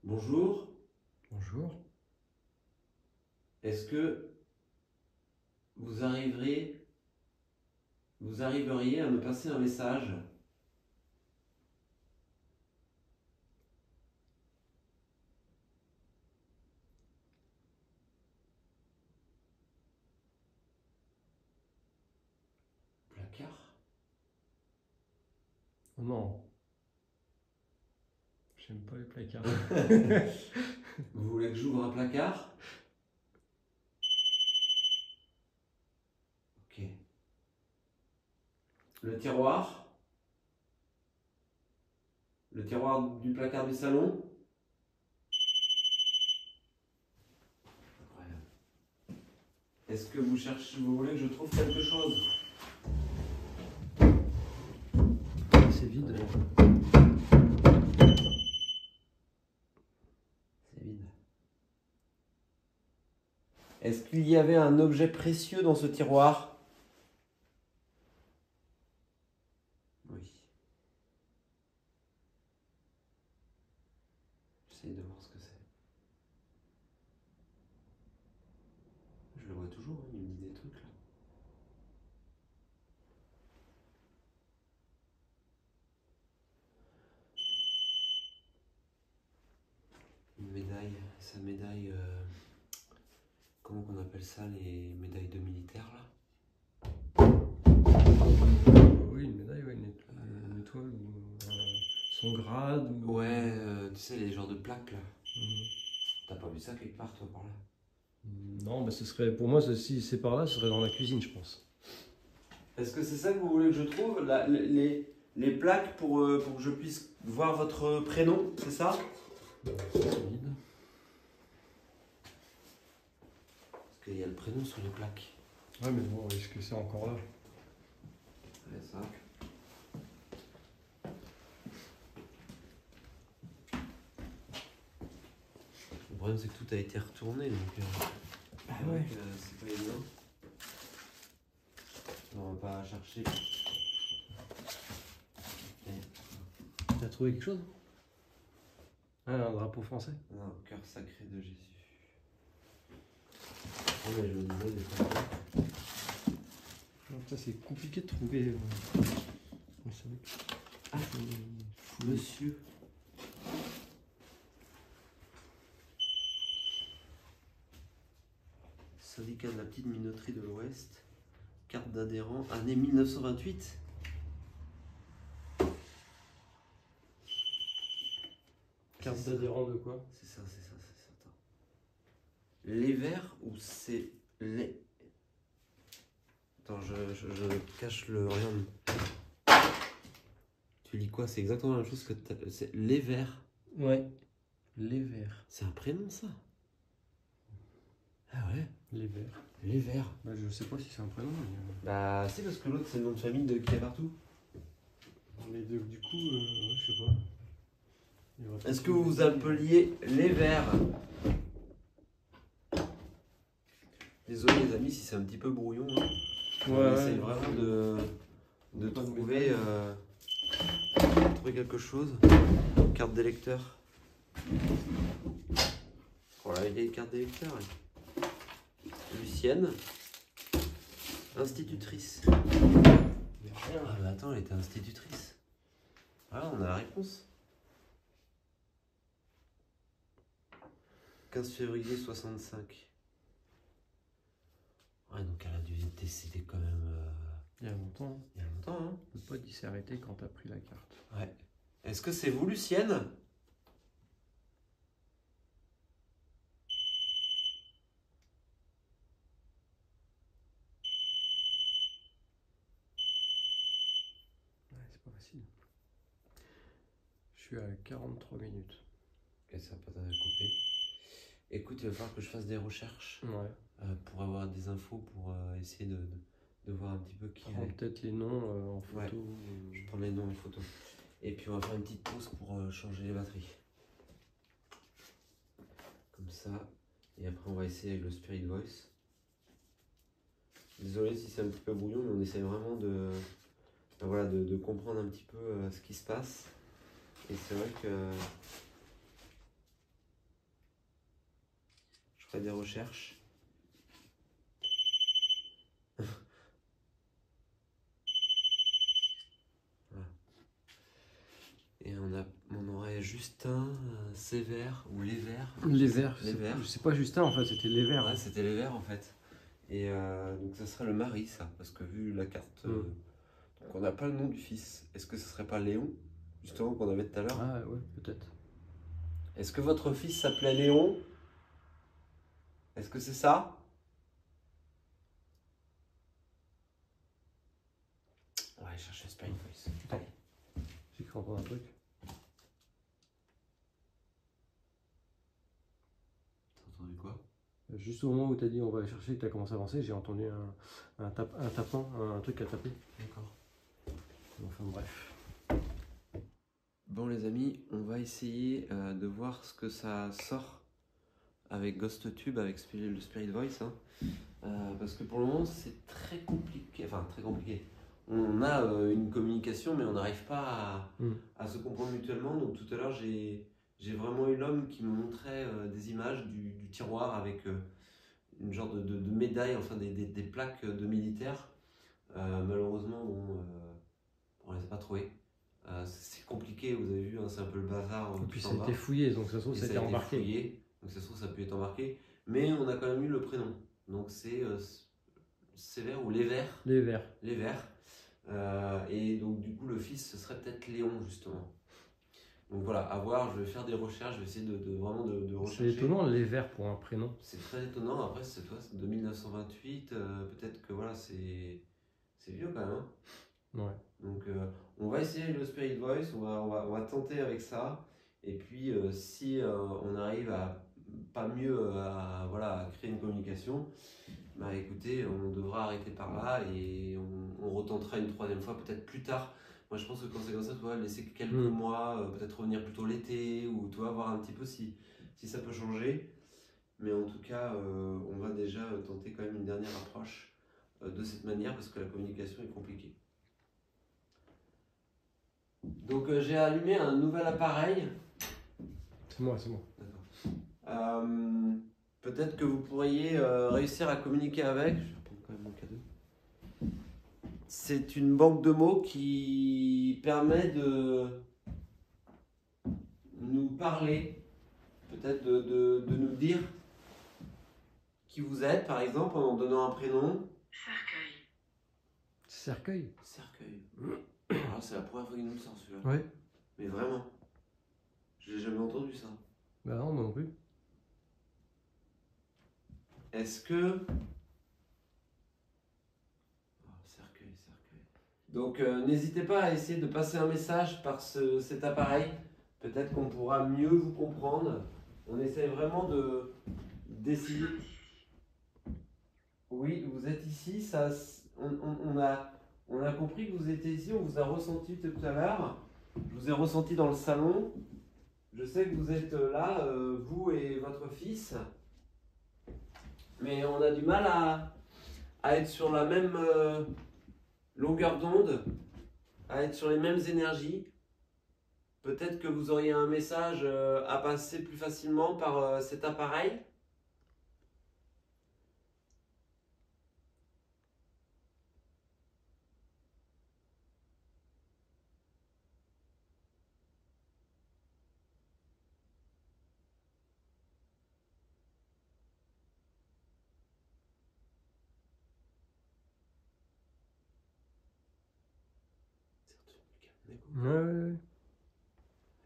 [SPEAKER 1] Bonjour.
[SPEAKER 2] Bonjour.
[SPEAKER 1] Est-ce que vous arriveriez à me passer un message? Placard?
[SPEAKER 2] Oh non. J'aime pas les placards.
[SPEAKER 1] Vous voulez que j'ouvre un placard? Ok. Le tiroir? Le tiroir du placard du salon? Incroyable. Est-ce que vous voulez que je trouve quelque chose?
[SPEAKER 2] C'est vide.
[SPEAKER 1] C'est vide. Est-ce qu'il y avait un objet précieux dans ce tiroir? Oui. J'essaye de voir ce que c'est. Je le vois toujours, il me dit des trucs là. Une médaille, sa médaille. Comment qu'on appelle ça, les médailles de militaires là?
[SPEAKER 2] Oui, une médaille, ouais, une étoile, son grade.
[SPEAKER 1] Ouais, tu sais, les genres de plaques là. T'as pas vu ça quelque part toi par là?
[SPEAKER 2] Non, mais ce serait, pour moi, si c'est par là, ce serait dans la cuisine, je pense.
[SPEAKER 1] Est-ce que c'est ça que vous voulez que je trouve? Les plaques pour que je puisse voir votre prénom, c'est ça?
[SPEAKER 2] C'est vide.
[SPEAKER 1] Parce qu'il y a le prénom sur les plaques.
[SPEAKER 2] Ouais, mais bon, est-ce que c'est encore là?
[SPEAKER 1] Ouais, ça. Le problème c'est que tout a été retourné donc
[SPEAKER 2] ouais.
[SPEAKER 1] c'est pas évident. On va pas chercher.
[SPEAKER 2] T'as trouvé quelque chose? Ah, un drapeau français?
[SPEAKER 1] Non, cœur sacré de Jésus. Oh, mais je le disais des fois.
[SPEAKER 2] Ça, c'est compliqué de trouver.
[SPEAKER 1] Ah, monsieur. Syndicat de la petite minoterie de l'Ouest. Carte d'adhérent, année 1928.
[SPEAKER 2] Carte d'adhérent de quoi?
[SPEAKER 1] C'est ça. Attends. Les verts ou c'est les... Attends, je cache le... Regarde. Tu lis quoi? C'est exactement la même chose que... C'est les verts.
[SPEAKER 2] Ouais. Les verts.
[SPEAKER 1] C'est un prénom, ça? Ah ouais?
[SPEAKER 2] Les verts.
[SPEAKER 1] Les verts.
[SPEAKER 2] Bah, je sais pas si c'est un prénom. Mais...
[SPEAKER 1] Bah, c'est parce que l'autre, c'est le nom de famille de qui est partout.
[SPEAKER 2] Mais du coup, ouais, je sais pas.
[SPEAKER 1] Est-ce que vous vous appeliez les verts? Désolé les amis si c'est un petit peu brouillon. Hein. On essaye vraiment de trouver, trouver quelque chose. Carte d'électeur. Voilà, il y a une carte d'électeur. Lucienne. Institutrice. Ah mais attends, elle était institutrice. Voilà, on a la réponse. 15 février 65. Ouais, donc elle a dû décéder quand même...
[SPEAKER 2] Il y a longtemps.
[SPEAKER 1] Il y a longtemps, hein.
[SPEAKER 2] Le pote, il s'est arrêté quand t'as pris la carte.
[SPEAKER 1] Ouais. Est-ce que c'est vous, Lucienne?
[SPEAKER 2] Ouais, c'est pas facile. Je suis à 43 minutes.
[SPEAKER 1] Ok, ça va pas tarder à couper. Écoute, il va falloir que je fasse des recherches.
[SPEAKER 2] Ouais.
[SPEAKER 1] Pour avoir des infos, pour essayer de voir un petit peu qui
[SPEAKER 2] Prends peut-être les noms en photo.
[SPEAKER 1] Ouais. Je prends les noms en photo. Et puis on va faire une petite pause pour changer les batteries. Comme ça. Et après on va essayer avec le Spirit Voice. Désolé si c'est un petit peu brouillon, mais on essaie vraiment voilà, de comprendre un petit peu ce qui se passe. Et c'est vrai que je ferai des recherches. Et on aurait Justin, Sévère ou Les Verts.
[SPEAKER 2] Les verts.
[SPEAKER 1] Les verts.
[SPEAKER 2] C'est pas Justin en fait, c'était les verts.
[SPEAKER 1] Ouais, c'était Les Verts en fait. Et donc ça serait le mari, ça, parce que vu la carte, donc on n'a pas le nom du fils. Est-ce que ce serait pas Léon, justement, qu'on avait tout à l'heure?
[SPEAKER 2] Ah ouais, peut-être.
[SPEAKER 1] Est-ce que votre fils s'appelait Léon? Est-ce que c'est ça? On va aller chercher le Spirit Voice. Allez.
[SPEAKER 2] J'ai cru entendre un truc.
[SPEAKER 1] T'as entendu quoi?
[SPEAKER 2] Juste au moment où tu as dit on va aller chercher, tu as commencé à avancer, j'ai entendu un tapant, un truc à taper.
[SPEAKER 1] D'accord.
[SPEAKER 2] Enfin bref.
[SPEAKER 1] Bon les amis, on va essayer de voir ce que ça sort avec GhostTube, avec le Spirit Voice. Hein. Parce que pour le moment c'est très compliqué, enfin très compliqué. On a une communication mais on n'arrive pas à se comprendre mutuellement. Donc tout à l'heure j'ai vraiment eu l'homme qui me montrait des images du tiroir avec une genre de médaille, enfin des plaques de militaires. Malheureusement, on les a pas trouvées. C'est compliqué, vous avez vu, hein, c'est un peu le bazar.
[SPEAKER 2] Et puis ça a été fouillé, donc ça se trouve ça a été embarqué.
[SPEAKER 1] Fouillé, donc ça se trouve ça peut être embarqué. Mais on a quand même eu le prénom. Donc c'est Sévère ou Les Verts.
[SPEAKER 2] Les verts.
[SPEAKER 1] Les Verts. Et donc du coup le fils ce serait peut-être Léon justement. Donc voilà, à voir, je vais faire des recherches, je vais essayer vraiment de rechercher.
[SPEAKER 2] C'est étonnant les verts pour un prénom.
[SPEAKER 1] C'est très étonnant, après c'est de 1928, peut-être que voilà c'est vieux quand même. Hein.
[SPEAKER 2] Ouais.
[SPEAKER 1] Donc on va essayer le Spirit Voice, on va tenter avec ça. Et puis si on arrive à pas mieux voilà, à créer une communication, bah écoutez, on devra arrêter par là et on retentera une troisième fois peut-être plus tard. Moi je pense que quand c'est comme ça, tu vois, laisser quelques mois, peut-être revenir plutôt l'été, ou tu vois, voir un petit peu si ça peut changer. Mais en tout cas, on va déjà tenter quand même une dernière approche de cette manière parce que la communication est compliquée. Donc j'ai allumé un nouvel appareil.
[SPEAKER 2] C'est moi, c'est moi.
[SPEAKER 1] D'accord. Peut-être que vous pourriez réussir à communiquer avec. Je vais prendre quand même mon cadeau. C'est une banque de mots qui permet de nous parler, peut-être de nous dire qui vous êtes, par exemple, en donnant un prénom.
[SPEAKER 2] Cercueil.
[SPEAKER 1] Cercueil. Alors c'est la première fois qu'il nous le sort celui-là.
[SPEAKER 2] Ouais.
[SPEAKER 1] Mais vraiment. J'ai jamais entendu ça.
[SPEAKER 2] Bah non, moi non plus.
[SPEAKER 1] Est-ce que... Oh, cercueil, cercueil. Donc n'hésitez pas à essayer de passer un message par cet appareil. Peut-être qu'on pourra mieux vous comprendre. On essaie vraiment d'essayer. Oui, vous êtes ici. Ça, on a compris que vous étiez ici. On vous a ressenti tout à l'heure. Je vous ai ressenti dans le salon. Je sais que vous êtes là, vous et votre fils. Mais on a du mal à être sur la même longueur d'onde, à être sur les mêmes énergies. Peut-être que vous auriez un message à passer plus facilement par cet appareil.
[SPEAKER 2] Ouais.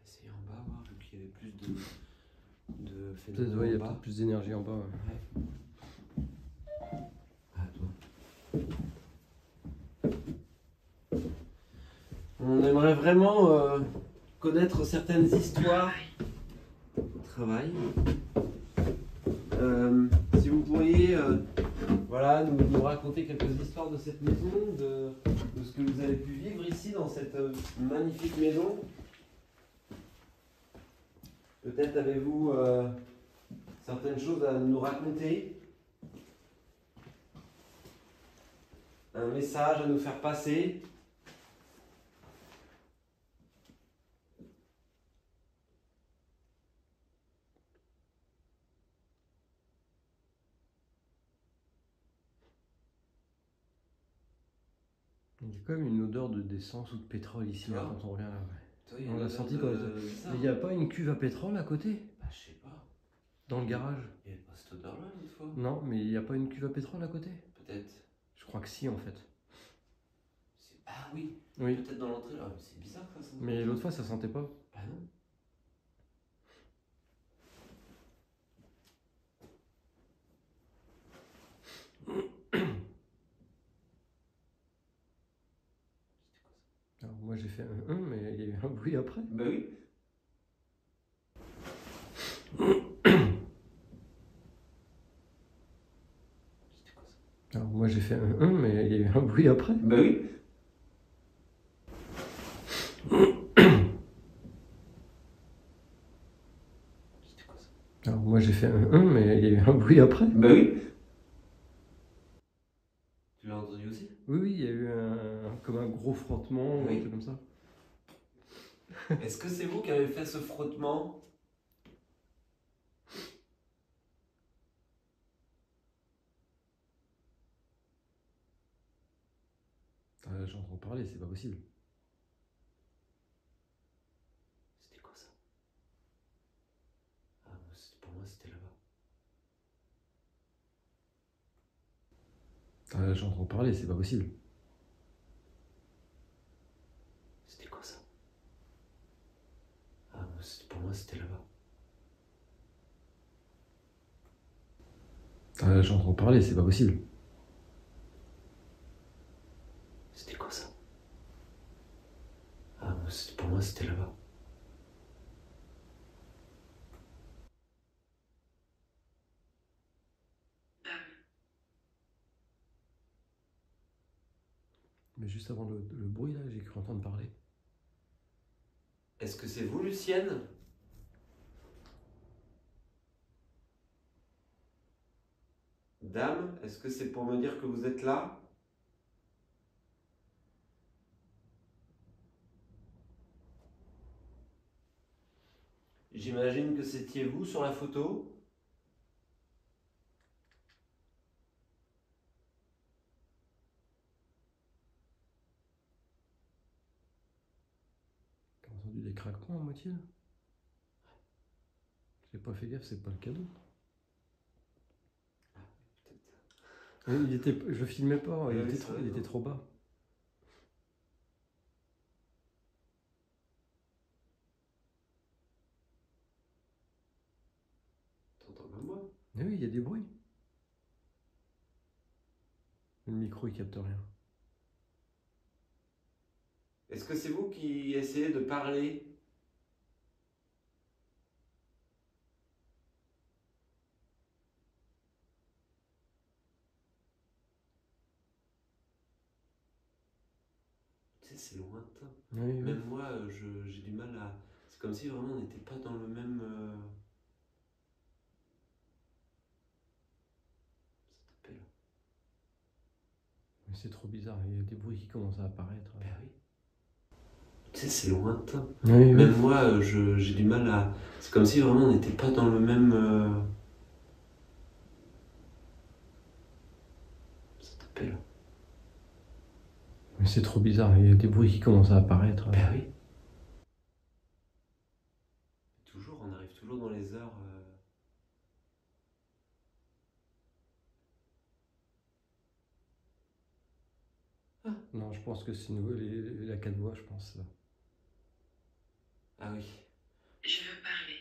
[SPEAKER 1] Essayez en bas, voir, vu qu'il y avait plus de
[SPEAKER 2] Peut-être,
[SPEAKER 1] phénomènes
[SPEAKER 2] ouais, il y
[SPEAKER 1] en
[SPEAKER 2] a
[SPEAKER 1] bas.
[SPEAKER 2] peut-être plus d'énergie en bas. Ouais.
[SPEAKER 1] Ah, toi. On aimerait vraiment connaître certaines histoires au travail. Si vous pourriez voilà, nous raconter quelques histoires de cette maison, de ce que vous avez pu vivre ici dans cette magnifique maison. Peut-être avez-vous certaines choses à nous raconter, un message à nous faire passer.
[SPEAKER 2] Il y a quand même une odeur d'essence ou de pétrole ici
[SPEAKER 1] Tu vois,
[SPEAKER 2] quand on revient là. Ouais.
[SPEAKER 1] toi, il y a
[SPEAKER 2] On
[SPEAKER 1] une
[SPEAKER 2] l'a
[SPEAKER 1] odeur
[SPEAKER 2] senti
[SPEAKER 1] de
[SPEAKER 2] quand même.
[SPEAKER 1] ça.
[SPEAKER 2] Mais il n'y a pas une cuve à pétrole à côté?
[SPEAKER 1] Bah, je sais pas.
[SPEAKER 2] Dans le garage?
[SPEAKER 1] Il n'y avait pas cette odeur-là l'autre fois.
[SPEAKER 2] Non, mais il n'y a pas une cuve à pétrole à côté?
[SPEAKER 1] Peut-être.
[SPEAKER 2] Je crois que si en fait.
[SPEAKER 1] Ah oui,
[SPEAKER 2] Oui.
[SPEAKER 1] peut-être dans l'entrée là. C'est bizarre ça.
[SPEAKER 2] Mais l'autre fois ça sentait pas.
[SPEAKER 1] Bah non.
[SPEAKER 2] Alors moi j'ai fait un mais il y a eu un bruit après.
[SPEAKER 1] Bah oui.
[SPEAKER 2] Alors moi j'ai fait un mais il y a eu un bruit après.
[SPEAKER 1] Bah oui.
[SPEAKER 2] Alors moi j'ai fait un mais il y a eu un bruit après.
[SPEAKER 1] Bah oui. Tu l'as entendu aussi?
[SPEAKER 2] Oui, oui, il y a eu comme un gros frottement,
[SPEAKER 1] Oui.
[SPEAKER 2] un truc comme ça.
[SPEAKER 1] Est-ce que c'est vous qui avez fait ce frottement?
[SPEAKER 2] J'entends parler, c'est pas possible.
[SPEAKER 1] C'était quoi ça? Ah, pour moi c'était là-bas.
[SPEAKER 2] J'entends parler, c'est pas possible.
[SPEAKER 1] C'était quoi ça? Ah, pour moi c'était là-bas.
[SPEAKER 2] J'entends parler, c'est pas possible.
[SPEAKER 1] C'était quoi ça? Ah, pour moi c'était là-bas.
[SPEAKER 2] Mais juste avant le bruit là, j'ai cru entendre parler.
[SPEAKER 1] Est-ce que c'est vous, Lucienne? Dame, est-ce que c'est pour me dire que vous êtes là? J'imagine que c'était vous sur la photo.
[SPEAKER 2] T'as entendu des craquements à moitié là? J'ai pas fait gaffe, c'est pas le cadeau. Je filmais pas,
[SPEAKER 1] Oui,
[SPEAKER 2] il était trop bas. Mais oui, il y a des bruits. Le micro, il capte rien.
[SPEAKER 1] Est-ce que c'est vous qui essayez de parler? Tu sais, c'est lointain.
[SPEAKER 2] Oui, oui.
[SPEAKER 1] Même moi, j'ai du mal à... C'est comme si vraiment on n'était pas dans le même... Ça t'appelle.
[SPEAKER 2] Mais c'est trop bizarre, il y a des bruits qui commencent à apparaître.
[SPEAKER 1] Ben oui. Tu sais, c'est lointain.
[SPEAKER 2] Oui, oui.
[SPEAKER 1] Même moi, j'ai du mal à... C'est comme si vraiment on n'était pas dans le même... Ça t'appelle.
[SPEAKER 2] Mais c'est trop bizarre, il y a des bruits qui commencent à apparaître.
[SPEAKER 1] Ben oui. Toujours, on arrive toujours dans les heures...
[SPEAKER 2] Non, je pense que c'est la 4 voix, je pense.
[SPEAKER 1] Ah oui.
[SPEAKER 3] Je veux parler.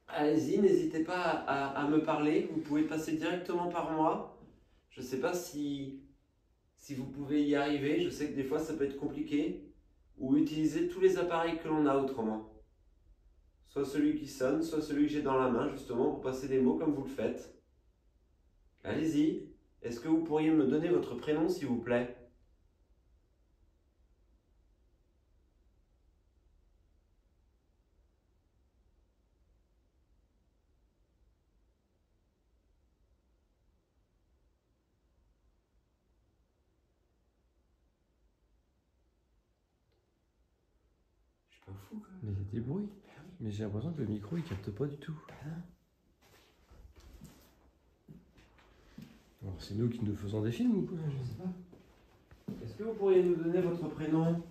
[SPEAKER 1] Allez-y, n'hésitez pas à me parler. Vous pouvez passer directement par moi. Je ne sais pas si vous pouvez y arriver. Je sais que des fois ça peut être compliqué. Ou utiliser tous les appareils que l'on a autrement. Soit celui qui sonne, soit celui que j'ai dans la main, justement, pour passer des mots comme vous le faites. Allez-y. Est-ce que vous pourriez me donner votre prénom, s'il vous plaît? Je suis pas fou, quand même.
[SPEAKER 2] Mais il y a des bruits. Mais j'ai l'impression que le micro, il capte pas du tout. Alors, c'est nous qui nous faisons des films ou quoi?
[SPEAKER 1] Je sais pas. Est-ce que vous pourriez nous donner votre prénom?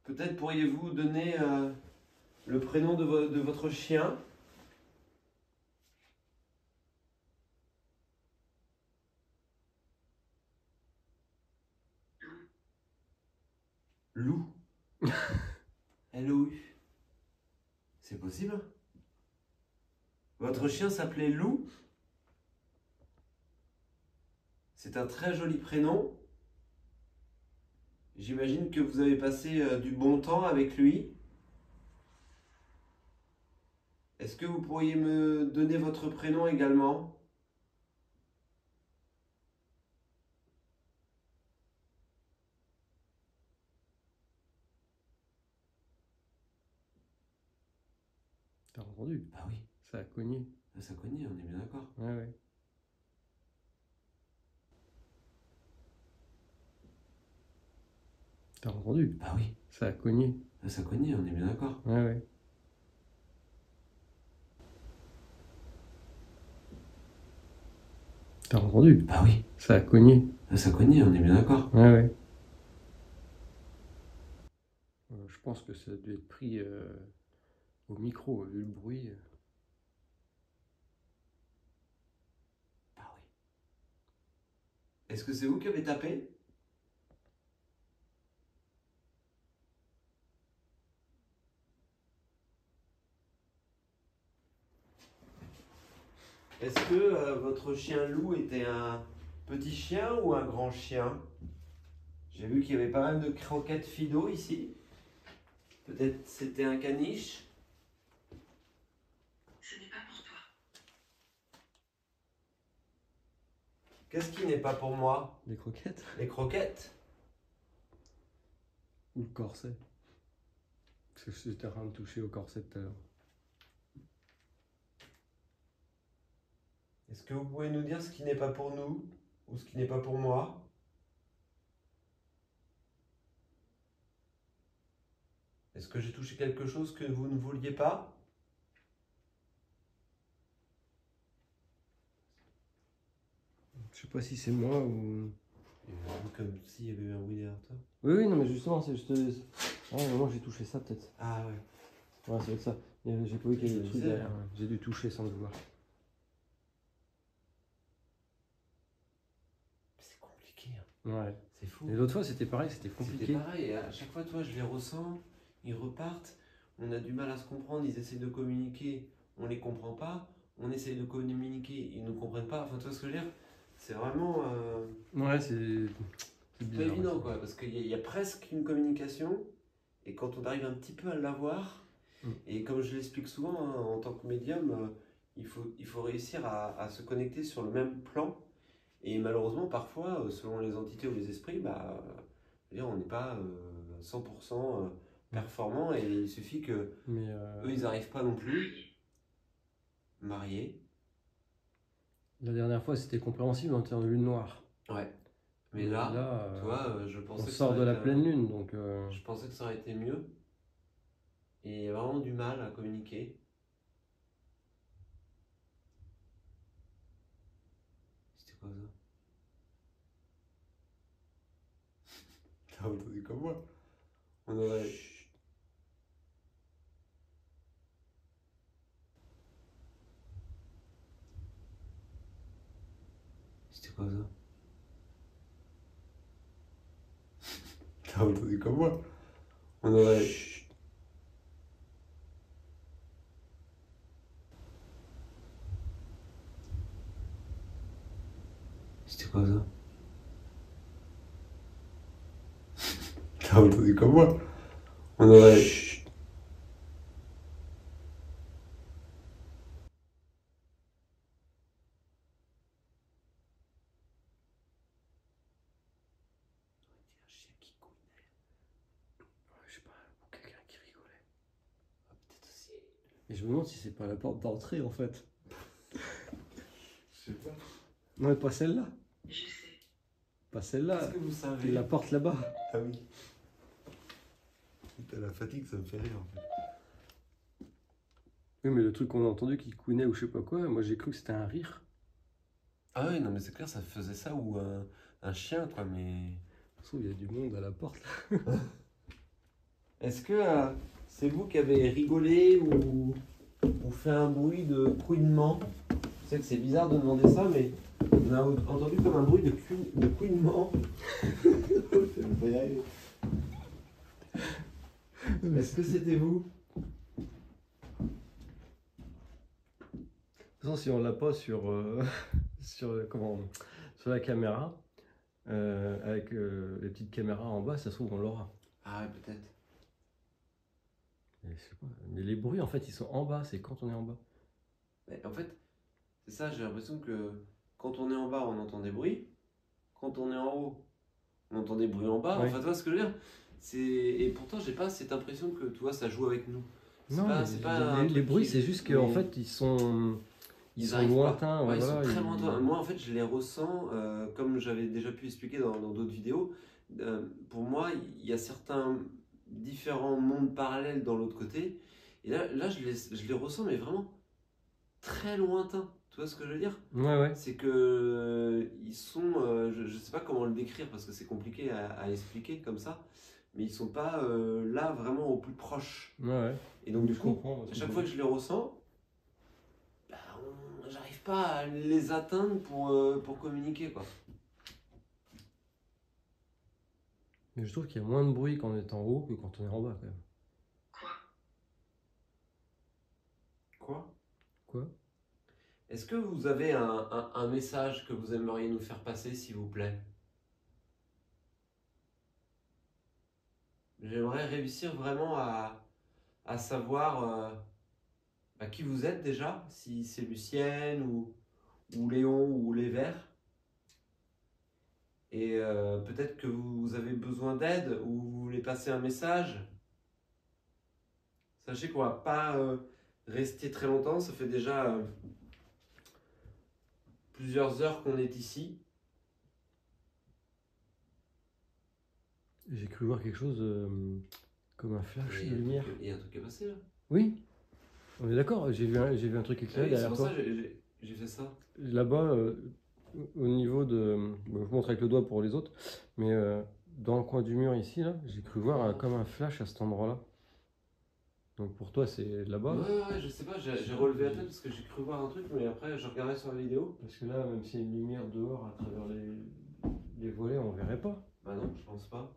[SPEAKER 1] Peut-être pourriez-vous donner le prénom de votre chien? Lou. L-O-U. C'est possible? Votre chien s'appelait Lou? C'est un très joli prénom. J'imagine que vous avez passé du bon temps avec lui. Est-ce que vous pourriez me donner votre prénom également?
[SPEAKER 2] T'as entendu?
[SPEAKER 1] Bah oui,
[SPEAKER 2] Ça a cogné.
[SPEAKER 1] ça connaît, on est bien d'accord.
[SPEAKER 2] Ouais, ouais. T'as entendu?
[SPEAKER 1] Bah oui,
[SPEAKER 2] Ça a cogné.
[SPEAKER 1] ça connaît, on est bien d'accord.
[SPEAKER 2] Ouais, ouais. T'as entendu?
[SPEAKER 1] Bah oui,
[SPEAKER 2] Ça a cogné.
[SPEAKER 1] ça connaît, on est bien d'accord.
[SPEAKER 2] Ouais, ouais. Je pense que ça a dû être pris au micro, vu le bruit.
[SPEAKER 1] Bah oui. Est-ce que c'est vous qui avez tapé? Est-ce que votre chien Lou était un petit chien ou un grand chien? J'ai vu qu'il y avait pas mal de croquettes Fido ici. Peut-être c'était un caniche?
[SPEAKER 3] Ce n'est pas pour toi.
[SPEAKER 1] Qu'est-ce qui n'est pas pour moi?
[SPEAKER 2] Les croquettes?
[SPEAKER 1] Les croquettes?
[SPEAKER 2] Ou le corset? Parce que j'étais en train de toucher au corset tout à l'heure.
[SPEAKER 1] Est-ce que vous pouvez nous dire ce qui n'est pas pour nous ou ce qui n'est pas pour moi? Est-ce que j'ai touché quelque chose que vous ne vouliez pas?
[SPEAKER 2] Je sais pas si c'est moi ou...
[SPEAKER 1] Comme s'il y avait eu un bruit derrière toi.
[SPEAKER 2] Oui, oui, non, mais justement, c'est juste. Ah, mais moi j'ai touché ça peut-être.
[SPEAKER 1] Ah ouais.
[SPEAKER 2] Ouais, ça va être ça. J'ai pas vu qu'il y avait des trucs
[SPEAKER 1] disais,
[SPEAKER 2] derrière. J'ai dû toucher sans le vouloir.
[SPEAKER 1] C'est compliqué.
[SPEAKER 2] Ouais.
[SPEAKER 1] C'est fou.
[SPEAKER 2] Et l'autre fois c'était pareil, c'était compliqué.
[SPEAKER 1] C'était pareil, et à chaque fois, toi, je les ressens, ils repartent, on a du mal à se comprendre, ils essaient de communiquer, on les comprend pas, on essaie de communiquer, ils nous comprennent pas, enfin, tu vois ce que je veux dire? C'est vraiment
[SPEAKER 2] Ouais, c'est
[SPEAKER 1] pas
[SPEAKER 2] bizarre.
[SPEAKER 1] évident,
[SPEAKER 2] ouais.
[SPEAKER 1] quoi, parce qu'il y a presque une communication, et quand on arrive un petit peu à l'avoir, et comme je l'explique souvent, hein, en tant que médium, il faut réussir à se connecter sur le même plan, et malheureusement, parfois, selon les entités ou les esprits, bah, je veux dire, on n'est pas 100% performant et il suffit que
[SPEAKER 2] Mais
[SPEAKER 1] eux, ils n'arrivent pas non plus. Mariés.
[SPEAKER 2] la dernière fois c'était compréhensible, on était en lune noire.
[SPEAKER 1] Ouais. Mais là, tu vois, je
[SPEAKER 2] on
[SPEAKER 1] pensais que ça
[SPEAKER 2] sort de
[SPEAKER 1] aurait
[SPEAKER 2] la
[SPEAKER 1] été
[SPEAKER 2] pleine lune, donc.
[SPEAKER 1] je pensais que ça aurait été mieux. Et il y a vraiment du mal à communiquer. C'était quoi ça? T'as entendu comme moi? On aurait. C'était quoi ça? T'as entendu comme moi? On aurait. C'était quoi ça? T'as entendu comme moi? On aurait. Un chien qui couinait.
[SPEAKER 2] Je sais pas, ou quelqu'un qui rigolait.
[SPEAKER 1] Ah, peut-être aussi.
[SPEAKER 2] Et je me demande si c'est pas la porte d'entrée en fait.
[SPEAKER 1] Je sais pas.
[SPEAKER 2] Non, mais pas celle-là.
[SPEAKER 3] Je sais.
[SPEAKER 2] Pas celle-là.
[SPEAKER 1] Est-ce que vous savez?
[SPEAKER 2] La porte là-bas.
[SPEAKER 1] Ah oui. Putain, la fatigue, ça me fait rire en fait.
[SPEAKER 2] Oui, mais le truc qu'on a entendu qui couinait ou je sais pas quoi, moi j'ai cru que c'était un rire.
[SPEAKER 1] Ah oui, non, mais c'est clair, ça faisait ça ou un chien, quoi, mais.
[SPEAKER 2] Je trouve il y a du monde à la porte là.
[SPEAKER 1] Est-ce que c'est vous qui avez rigolé ou fait un bruit de couinement? Je sais que c'est bizarre de demander ça, mais on a entendu comme un bruit de couinement. Je vais pas y arriver. Est-ce que c'était vous?
[SPEAKER 2] De toute façon, si on l'a pas sur, sur la caméra, avec les petites caméras en bas, ça se trouve on l'aura.
[SPEAKER 1] Ah ouais, peut-être.
[SPEAKER 2] Mais, je sais pas. Mais les bruits en fait ils sont en bas, c'est quand on est en bas.
[SPEAKER 1] Mais en fait, c'est ça, j'ai l'impression que quand on est en bas, on entend des bruits. Quand on est en haut, on entend des bruits en bas.
[SPEAKER 2] Oui.
[SPEAKER 1] Enfin, tu vois ce que je veux dire? Et pourtant, j'ai pas cette impression que, tu vois, ça joue avec nous.
[SPEAKER 2] Non,
[SPEAKER 1] pas-
[SPEAKER 2] mais
[SPEAKER 1] c'est pas un
[SPEAKER 2] les
[SPEAKER 1] truc
[SPEAKER 2] bruits
[SPEAKER 1] qui-
[SPEAKER 2] c'est juste qu'en
[SPEAKER 1] mais-
[SPEAKER 2] fait ils sont
[SPEAKER 1] arrivent pas.
[SPEAKER 2] lointains.
[SPEAKER 1] Ouais, ils
[SPEAKER 2] voilà,
[SPEAKER 1] sont très lointains. Moi, en fait, je les ressens, comme j'avais déjà pu expliquer dans d'autres vidéos. Pour moi, il y a certains différents mondes parallèles dans l'autre côté. Et là je les ressens, mais vraiment très lointains. Tu vois ce que je veux dire?
[SPEAKER 2] Ouais, ouais.
[SPEAKER 1] C'est que ils sont, je sais pas comment le décrire parce que c'est compliqué à expliquer comme ça, mais ils sont pas là vraiment au plus proche.
[SPEAKER 2] Ouais, ouais.
[SPEAKER 1] Et donc du
[SPEAKER 2] Je
[SPEAKER 1] coup,
[SPEAKER 2] comprends.
[SPEAKER 1] à chaque fois que je les ressens, bah, j'arrive pas à les atteindre pour communiquer, quoi.
[SPEAKER 2] Mais je trouve qu'il y a moins de bruit quand on est en haut que quand on est en bas quand même.
[SPEAKER 3] Quoi?
[SPEAKER 1] Quoi?
[SPEAKER 2] Quoi?
[SPEAKER 1] Est-ce que vous avez un message que vous aimeriez nous faire passer, s'il vous plaît? J'aimerais réussir vraiment à savoir qui vous êtes déjà, si c'est Lucienne ou Léon ou les Verts. Et peut-être que vous avez besoin d'aide ou vous voulez passer un message. Sachez qu'on va pas rester très longtemps, ça fait déjà plusieurs heures qu'on est ici.
[SPEAKER 2] J'ai cru voir quelque chose comme un flash de lumière.
[SPEAKER 1] Il y a un truc qui est passé là.
[SPEAKER 2] Oui, on est d'accord, j'ai vu un truc éclairé
[SPEAKER 1] Oui, c'est
[SPEAKER 2] derrière
[SPEAKER 1] pour
[SPEAKER 2] toi.
[SPEAKER 1] ça que j'ai fait ça.
[SPEAKER 2] Là-bas, au niveau de... bon, je montre avec le doigt pour les autres, mais dans le coin du mur ici, là, j'ai cru voir comme un flash à cet endroit-là. Donc pour toi, c'est là-bas.
[SPEAKER 1] Ouais, je sais pas, j'ai relevé la tête parce que j'ai cru voir un truc, mais après je regardais sur la vidéo.
[SPEAKER 2] Parce que là, même s'il y a une lumière dehors à travers les volets, on verrait pas.
[SPEAKER 1] Bah non, je pense pas.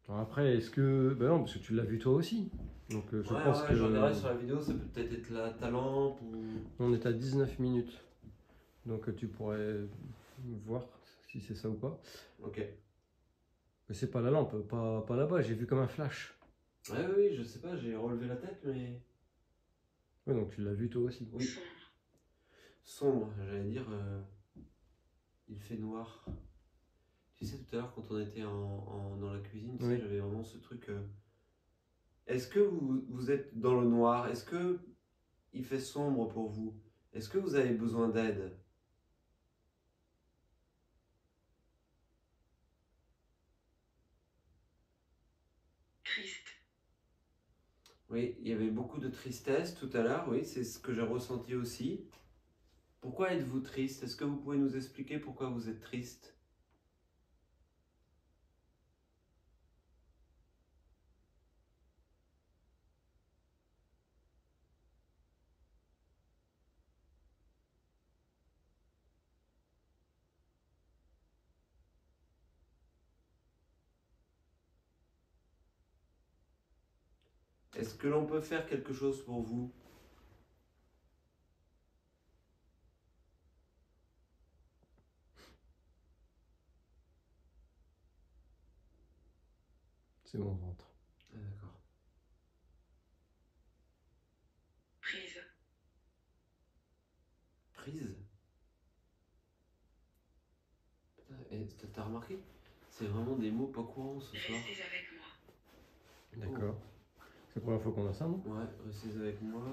[SPEAKER 2] Alors après, est-ce que... Ben non, parce que tu l'as vu toi aussi. Donc je pense que...
[SPEAKER 1] je regardais sur la vidéo, ça peut peut-être être ta lampe ou...
[SPEAKER 2] On est à 19 minutes. Donc tu pourrais voir si c'est ça ou pas.
[SPEAKER 1] Ok.
[SPEAKER 2] Mais c'est pas la lampe, pas là-bas, j'ai vu comme un flash.
[SPEAKER 1] Ouais, oui, je sais pas, j'ai relevé la tête, mais...
[SPEAKER 2] Ouais, donc tu l'as vu toi aussi.
[SPEAKER 1] Oui. Sombre, j'allais dire, il fait noir. Tu sais, tout à l'heure, quand on était dans la cuisine, tu sais,
[SPEAKER 2] Oui.
[SPEAKER 1] j'avais vraiment ce truc... Est-ce que vous êtes dans le noir? Est-ce que il fait sombre pour vous? Est-ce que vous avez besoin d'aide?
[SPEAKER 3] Triste.
[SPEAKER 1] Oui, il y avait beaucoup de tristesse tout à l'heure, oui, c'est ce que j'ai ressenti aussi. Pourquoi êtes-vous triste? Est-ce que vous pouvez nous expliquer pourquoi vous êtes triste? Est-ce que l'on peut faire quelque chose pour vous?
[SPEAKER 2] C'est mon ventre.
[SPEAKER 1] Ah, d'accord.
[SPEAKER 3] Prise.
[SPEAKER 1] Prise? Putain, et t'as remarqué? C'est vraiment des mots pas courants ce soir.
[SPEAKER 3] Restez avec moi.
[SPEAKER 2] D'accord. C'est la première fois qu'on a ça, non?
[SPEAKER 1] Ouais, restez avec moi.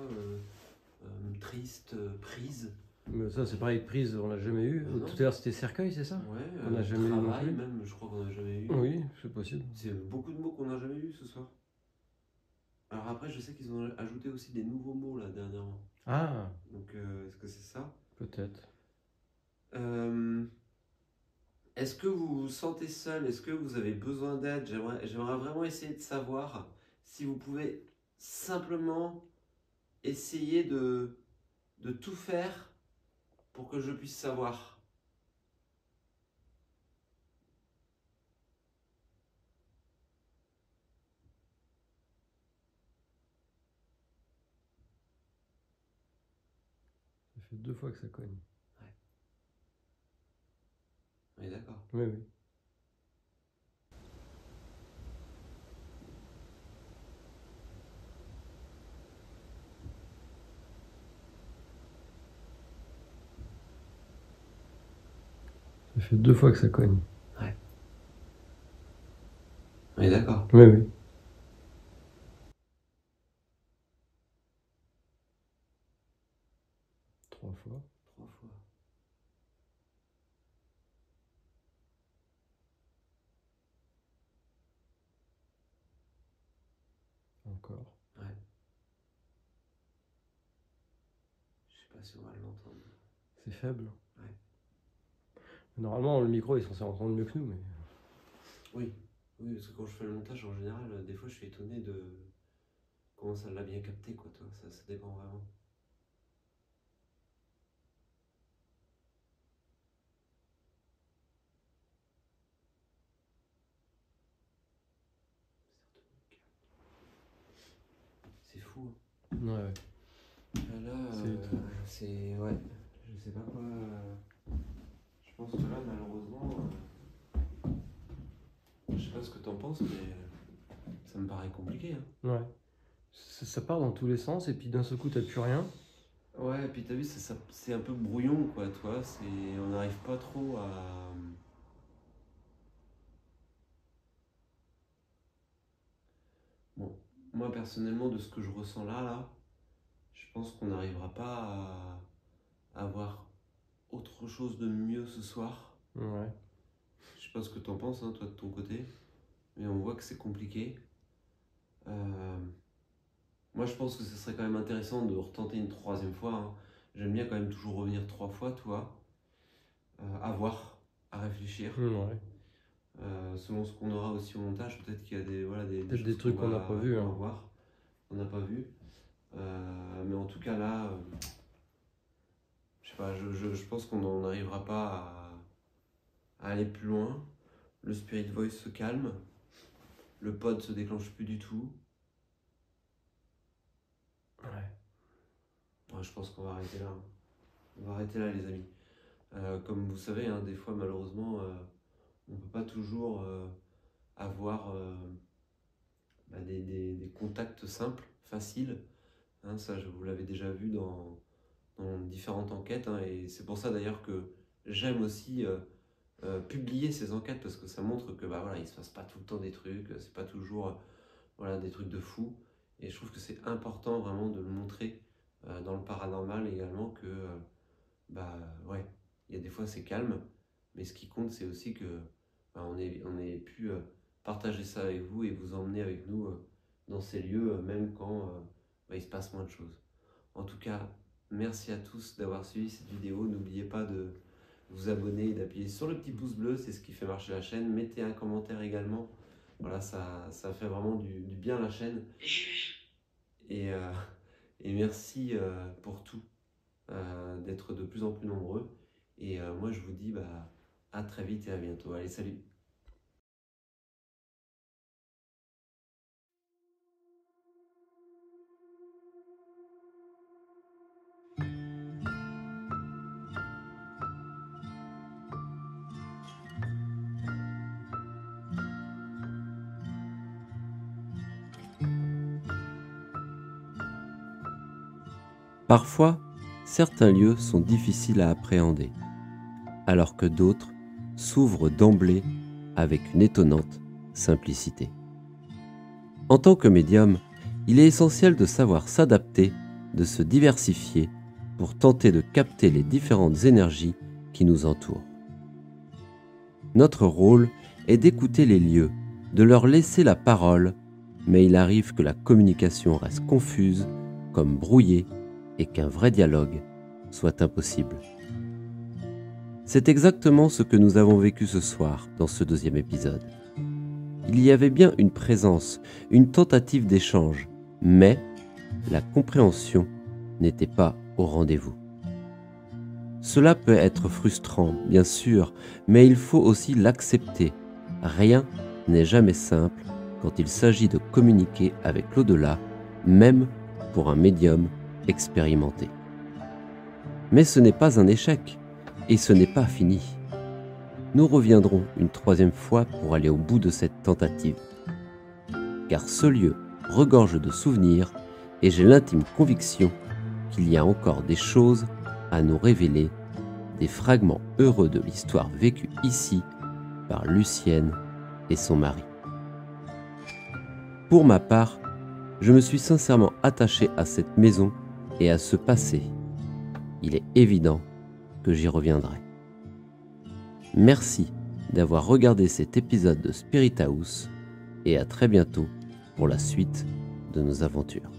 [SPEAKER 1] Triste, prise.
[SPEAKER 2] Mais ça, c'est pareil, prise, on l'a jamais eu.
[SPEAKER 1] Ah non.
[SPEAKER 2] Tout à l'heure, c'était cercueil, c'est ça?
[SPEAKER 1] Ouais,
[SPEAKER 2] On n'a jamais eu non
[SPEAKER 1] travail
[SPEAKER 2] plus.
[SPEAKER 1] même, je crois qu'on n'a jamais eu.
[SPEAKER 2] Oui, c'est possible.
[SPEAKER 1] C'est beaucoup de mots qu'on n'a jamais eu ce soir. Alors après, je sais qu'ils ont ajouté aussi des nouveaux mots là dernièrement.
[SPEAKER 2] Ah,
[SPEAKER 1] Donc est-ce que c'est ça?
[SPEAKER 2] peut-être.
[SPEAKER 1] Est-ce que vous vous sentez seul? Est-ce que vous avez besoin d'aide? J'aimerais vraiment essayer de savoir si vous pouvez simplement essayer de tout faire pour que je puisse savoir.
[SPEAKER 2] Ça fait 2 fois que ça cogne.
[SPEAKER 1] On est d'accord.
[SPEAKER 2] Oui, oui. Ça fait 2 fois que ça cogne.
[SPEAKER 1] On est d'accord.
[SPEAKER 2] Oui, oui. Trois fois.
[SPEAKER 1] 3 fois.
[SPEAKER 2] Encore.
[SPEAKER 1] Ouais. Je sais pas si on va l'entendre.
[SPEAKER 2] C'est faible.
[SPEAKER 1] Ouais.
[SPEAKER 2] Normalement, le micro est censé entendre mieux que nous, mais...
[SPEAKER 1] Oui. Oui, parce que quand je fais le montage, en général, des fois, je suis étonné de comment ça l'a bien capté, quoi, toi. Ça dépend vraiment. C'est fou. Hein.
[SPEAKER 2] Ouais, ouais.
[SPEAKER 1] Là,
[SPEAKER 2] C'est étrange.
[SPEAKER 1] c'est... Ouais. Je sais pas quoi... Je pense que là, malheureusement... Je sais pas ce que t'en penses, mais ça me paraît compliqué. Hein.
[SPEAKER 2] Ouais. Ça part dans tous les sens, et puis d'un seul coup, t'as plus rien.
[SPEAKER 1] Ouais, et puis t'as vu, c'est un peu brouillon, quoi, toi. On n'arrive pas trop à... Bon, moi, personnellement, de ce que je ressens là, je pense qu'on n'arrivera pas à avoir autre chose de mieux ce soir.
[SPEAKER 2] Ouais.
[SPEAKER 1] Je sais pas ce que t'en penses, hein, toi, de ton côté. Mais on voit que c'est compliqué. Moi, je pense que ce serait quand même intéressant de retenter une 3e fois. Hein. J'aime bien quand même toujours revenir 3 fois, toi. à voir, à réfléchir.
[SPEAKER 2] Ouais.
[SPEAKER 1] Selon ce qu'on aura aussi au montage, peut-être qu'il y a des
[SPEAKER 2] Peut-être des
[SPEAKER 1] choses
[SPEAKER 2] trucs qu'on n'a pas vu.
[SPEAKER 1] qu'on
[SPEAKER 2] Hein.
[SPEAKER 1] va voir, qu'on n'a pas vu. Mais en tout cas là, je sais pas, je pense qu'on n'en arrivera pas à aller plus loin. Le Spirit Voice se calme, le pod se déclenche plus du tout. Ouais, je pense qu'on va arrêter là. On va arrêter là les amis. Comme vous savez, hein, des fois malheureusement, on ne peut pas toujours avoir des contacts simples, faciles. Hein, ça, vous l'avez déjà vu dans différentes enquêtes. Hein, et c'est pour ça d'ailleurs que j'aime aussi publier ces enquêtes parce que ça montre que voilà, il ne se passe pas tout le temps des trucs, c'est pas toujours des trucs de fou. Et je trouve que c'est important vraiment de le montrer dans le paranormal également que ouais, il y a des fois c'est calme, mais ce qui compte c'est aussi que on ait pu partager ça avec vous et vous emmener avec nous dans ces lieux, même quand il se passe moins de choses. En tout cas, merci à tous d'avoir suivi cette vidéo. N'oubliez pas de vous abonner et d'appuyer sur le petit pouce bleu, c'est ce qui fait marcher la chaîne. Mettez un commentaire également. Voilà, ça fait vraiment du bien à la chaîne. Et merci pour tout, d'être de plus en plus nombreux. Et moi, je vous dis à très vite et à bientôt. Allez, salut! Parfois, certains lieux sont difficiles à appréhender, alors que d'autres s'ouvrent d'emblée avec une étonnante simplicité. En tant que médium, il est essentiel de savoir s'adapter, de se diversifier pour tenter de capter les différentes énergies qui nous entourent. Notre rôle est d'écouter les lieux, de leur laisser la parole, mais il arrive que la communication reste confuse, comme brouillée, et qu'un vrai dialogue soit impossible. C'est exactement ce que nous avons vécu ce soir dans ce deuxième épisode. Il y avait bien une présence, une tentative d'échange, mais la compréhension n'était pas au rendez-vous. Cela peut être frustrant, bien sûr, mais il faut aussi l'accepter. Rien n'est jamais simple quand il s'agit de communiquer avec l'au-delà, même pour un médium expérimenté. Mais ce n'est pas un échec, et ce n'est pas fini. Nous reviendrons une troisième fois pour aller au bout de cette tentative. Car ce lieu regorge de souvenirs, et j'ai l'intime conviction qu'il y a encore des choses à nous révéler, des fragments heureux de l'histoire vécue ici par Lucienne et son mari. Pour ma part, je me suis sincèrement attaché à cette maison et à ce passé. Il est évident que j'y reviendrai. Merci d'avoir regardé cet épisode de Spirit House et à très bientôt pour la suite de nos aventures.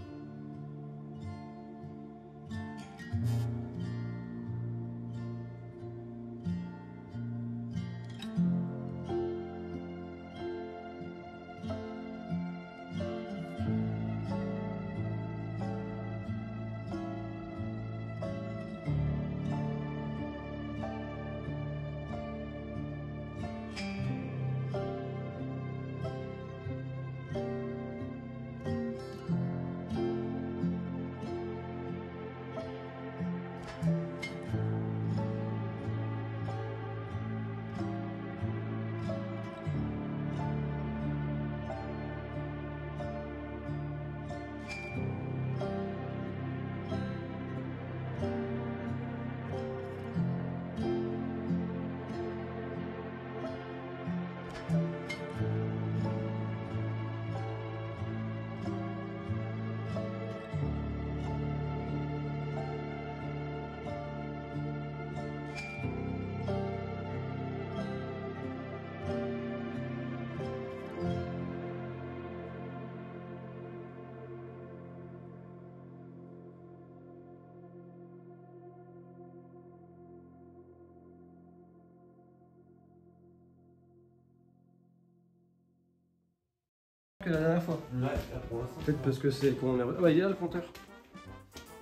[SPEAKER 2] que la dernière fois.
[SPEAKER 1] Ouais, là pour l'instant.
[SPEAKER 2] Peut-être parce que c'est qu'on est. Ah bah il est là le compteur.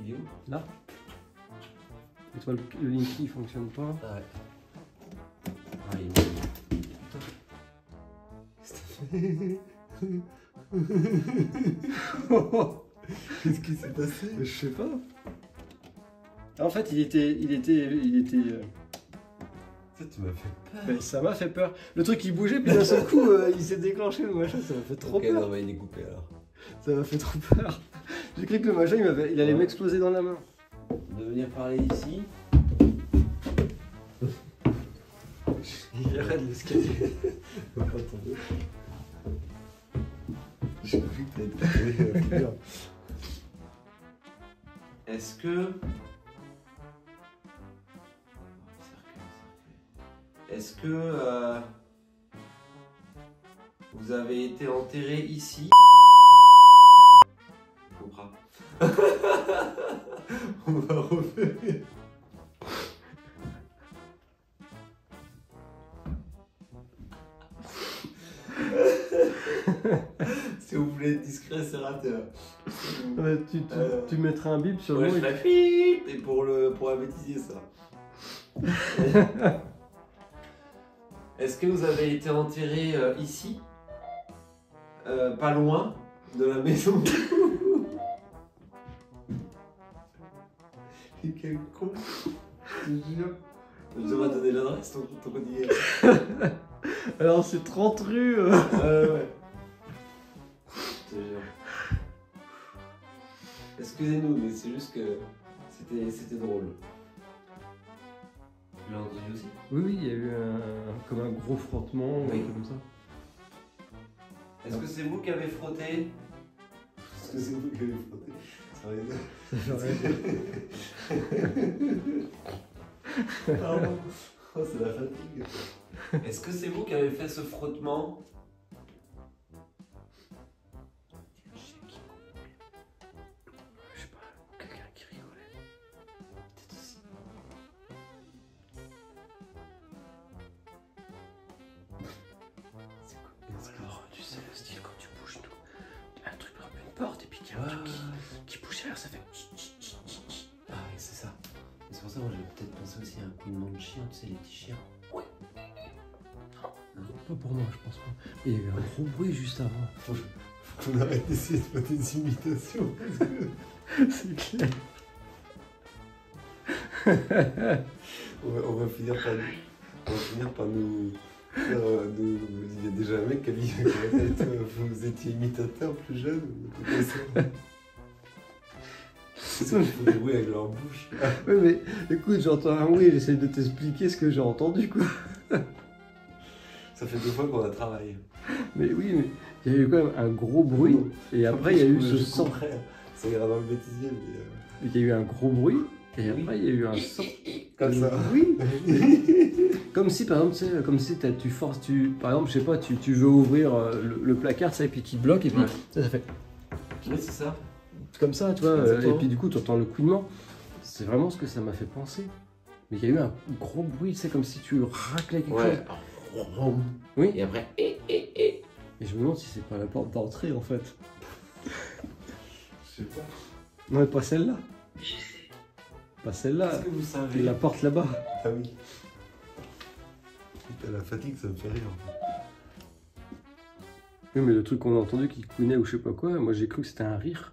[SPEAKER 1] Il est où?
[SPEAKER 2] Là. Et toi le Linky il fonctionne pas.
[SPEAKER 1] Ah ouais. Ah, il est...
[SPEAKER 2] Qu'est-ce qui s'est passé? Je sais pas. En fait, il était.
[SPEAKER 1] Ça, tu m'as fait peur.
[SPEAKER 2] Mais ça m'a fait peur. Le truc il bougeait, puis d'un seul coup, il s'est déclenché le machin. Ça m'a fait trop
[SPEAKER 1] Ok,
[SPEAKER 2] peur.
[SPEAKER 1] non, mais il est coupé alors.
[SPEAKER 2] Ça m'a fait trop peur. J'ai cru que le machin il allait m'exploser dans la main.
[SPEAKER 1] De venir parler ici.
[SPEAKER 2] Il arrête l'escalier.
[SPEAKER 1] J'ai cru que t'allais te Est-ce que. Est-ce que vous avez été enterré ici? On comprend. On va refaire. Si vous voulez être discret, c'est raté.
[SPEAKER 2] Ouais, tu mettras un bip sur le
[SPEAKER 1] Ouais,
[SPEAKER 2] mot.
[SPEAKER 1] je ferai bip et pour la bêtisier ça. Est-ce que vous avez été enterré ici? Pas loin de la maison? Et quel con! Je te jure. Je devrais donner l'adresse, ton code hier.
[SPEAKER 2] Alors c'est 30 rues.
[SPEAKER 1] Ouais. Je te jure. Excusez-nous, mais c'est juste que c'était drôle. Tu l'as entendu aussi?
[SPEAKER 2] Oui, oui, il y a eu comme un gros frottement,
[SPEAKER 1] Oui.
[SPEAKER 2] un truc comme ça.
[SPEAKER 1] Est-ce que c'est vous qui avez frotté? Est-ce que c'est vous qui avez frotté? Ça va Pardon. Oh, c'est la fatigue. Est-ce que c'est vous qui avez fait ce frottement?
[SPEAKER 2] Je sais pas, quelqu'un qui rigolait.
[SPEAKER 1] Peut-être aussi.
[SPEAKER 2] C'est quoi? Alors, tu sais, le style quand tu bouges tout, un truc comme une porte et puis qu'il y a un truc qui bouge derrière, ça fait.
[SPEAKER 1] Ah oui, c'est ça. Et c'est pour ça que moi j'avais peut-être pensé aussi à un couinement de chien, tu sais, les petits chiens.
[SPEAKER 2] Ouais. Non, pas pour moi, je pense pas. Il y a eu un gros bruit juste avant.
[SPEAKER 1] Faut qu'on arrête d'essayer de faire des imitations.
[SPEAKER 2] C'est clair.
[SPEAKER 1] On va finir par nous. Il y a déjà un mec qui a dit que vous étiez imitateur plus jeune. C'est ça, ils font des bruits avec leur bouche.
[SPEAKER 2] Oui, mais écoute, j'entends un bruit et j'essaie de t'expliquer ce que j'ai entendu, quoi.
[SPEAKER 1] Ça fait 2 fois qu'on a travaillé.
[SPEAKER 2] Mais oui, mais il y a eu quand même un gros bruit et après il y a eu ce sang.
[SPEAKER 1] Ça ira dans le bêtisier, mais.
[SPEAKER 2] Il y a eu un gros bruit et
[SPEAKER 1] Oui.
[SPEAKER 2] après il y a eu un sang.
[SPEAKER 1] Comme ça.
[SPEAKER 2] Oui. Comme si par exemple, tu sais, comme si tu forces, par exemple, je sais pas, tu veux ouvrir le placard, ça, et puis qui bloque et puis
[SPEAKER 1] Ouais.
[SPEAKER 2] ça fait
[SPEAKER 1] Oui, c'est ça.
[SPEAKER 2] comme ça, tu vois.
[SPEAKER 1] Exactement.
[SPEAKER 2] Et puis du coup, tu entends le couinement. C'est vraiment ce que ça m'a fait penser. Mais il y a eu un gros bruit, c'est comme si tu raclais quelque chose. Oui.
[SPEAKER 1] Et après,
[SPEAKER 2] Et je me demande si c'est pas la porte d'entrée en fait.
[SPEAKER 1] Je sais pas.
[SPEAKER 2] Non, mais pas celle-là.
[SPEAKER 3] Je sais.
[SPEAKER 2] Pas celle-là.
[SPEAKER 1] Est-ce que vous savez?
[SPEAKER 2] La porte là-bas.
[SPEAKER 1] Ah oui. Putain, la fatigue, ça me fait rire.
[SPEAKER 2] Oui, mais le truc qu'on a entendu qui couinait ou je sais pas quoi, moi j'ai cru que c'était un rire.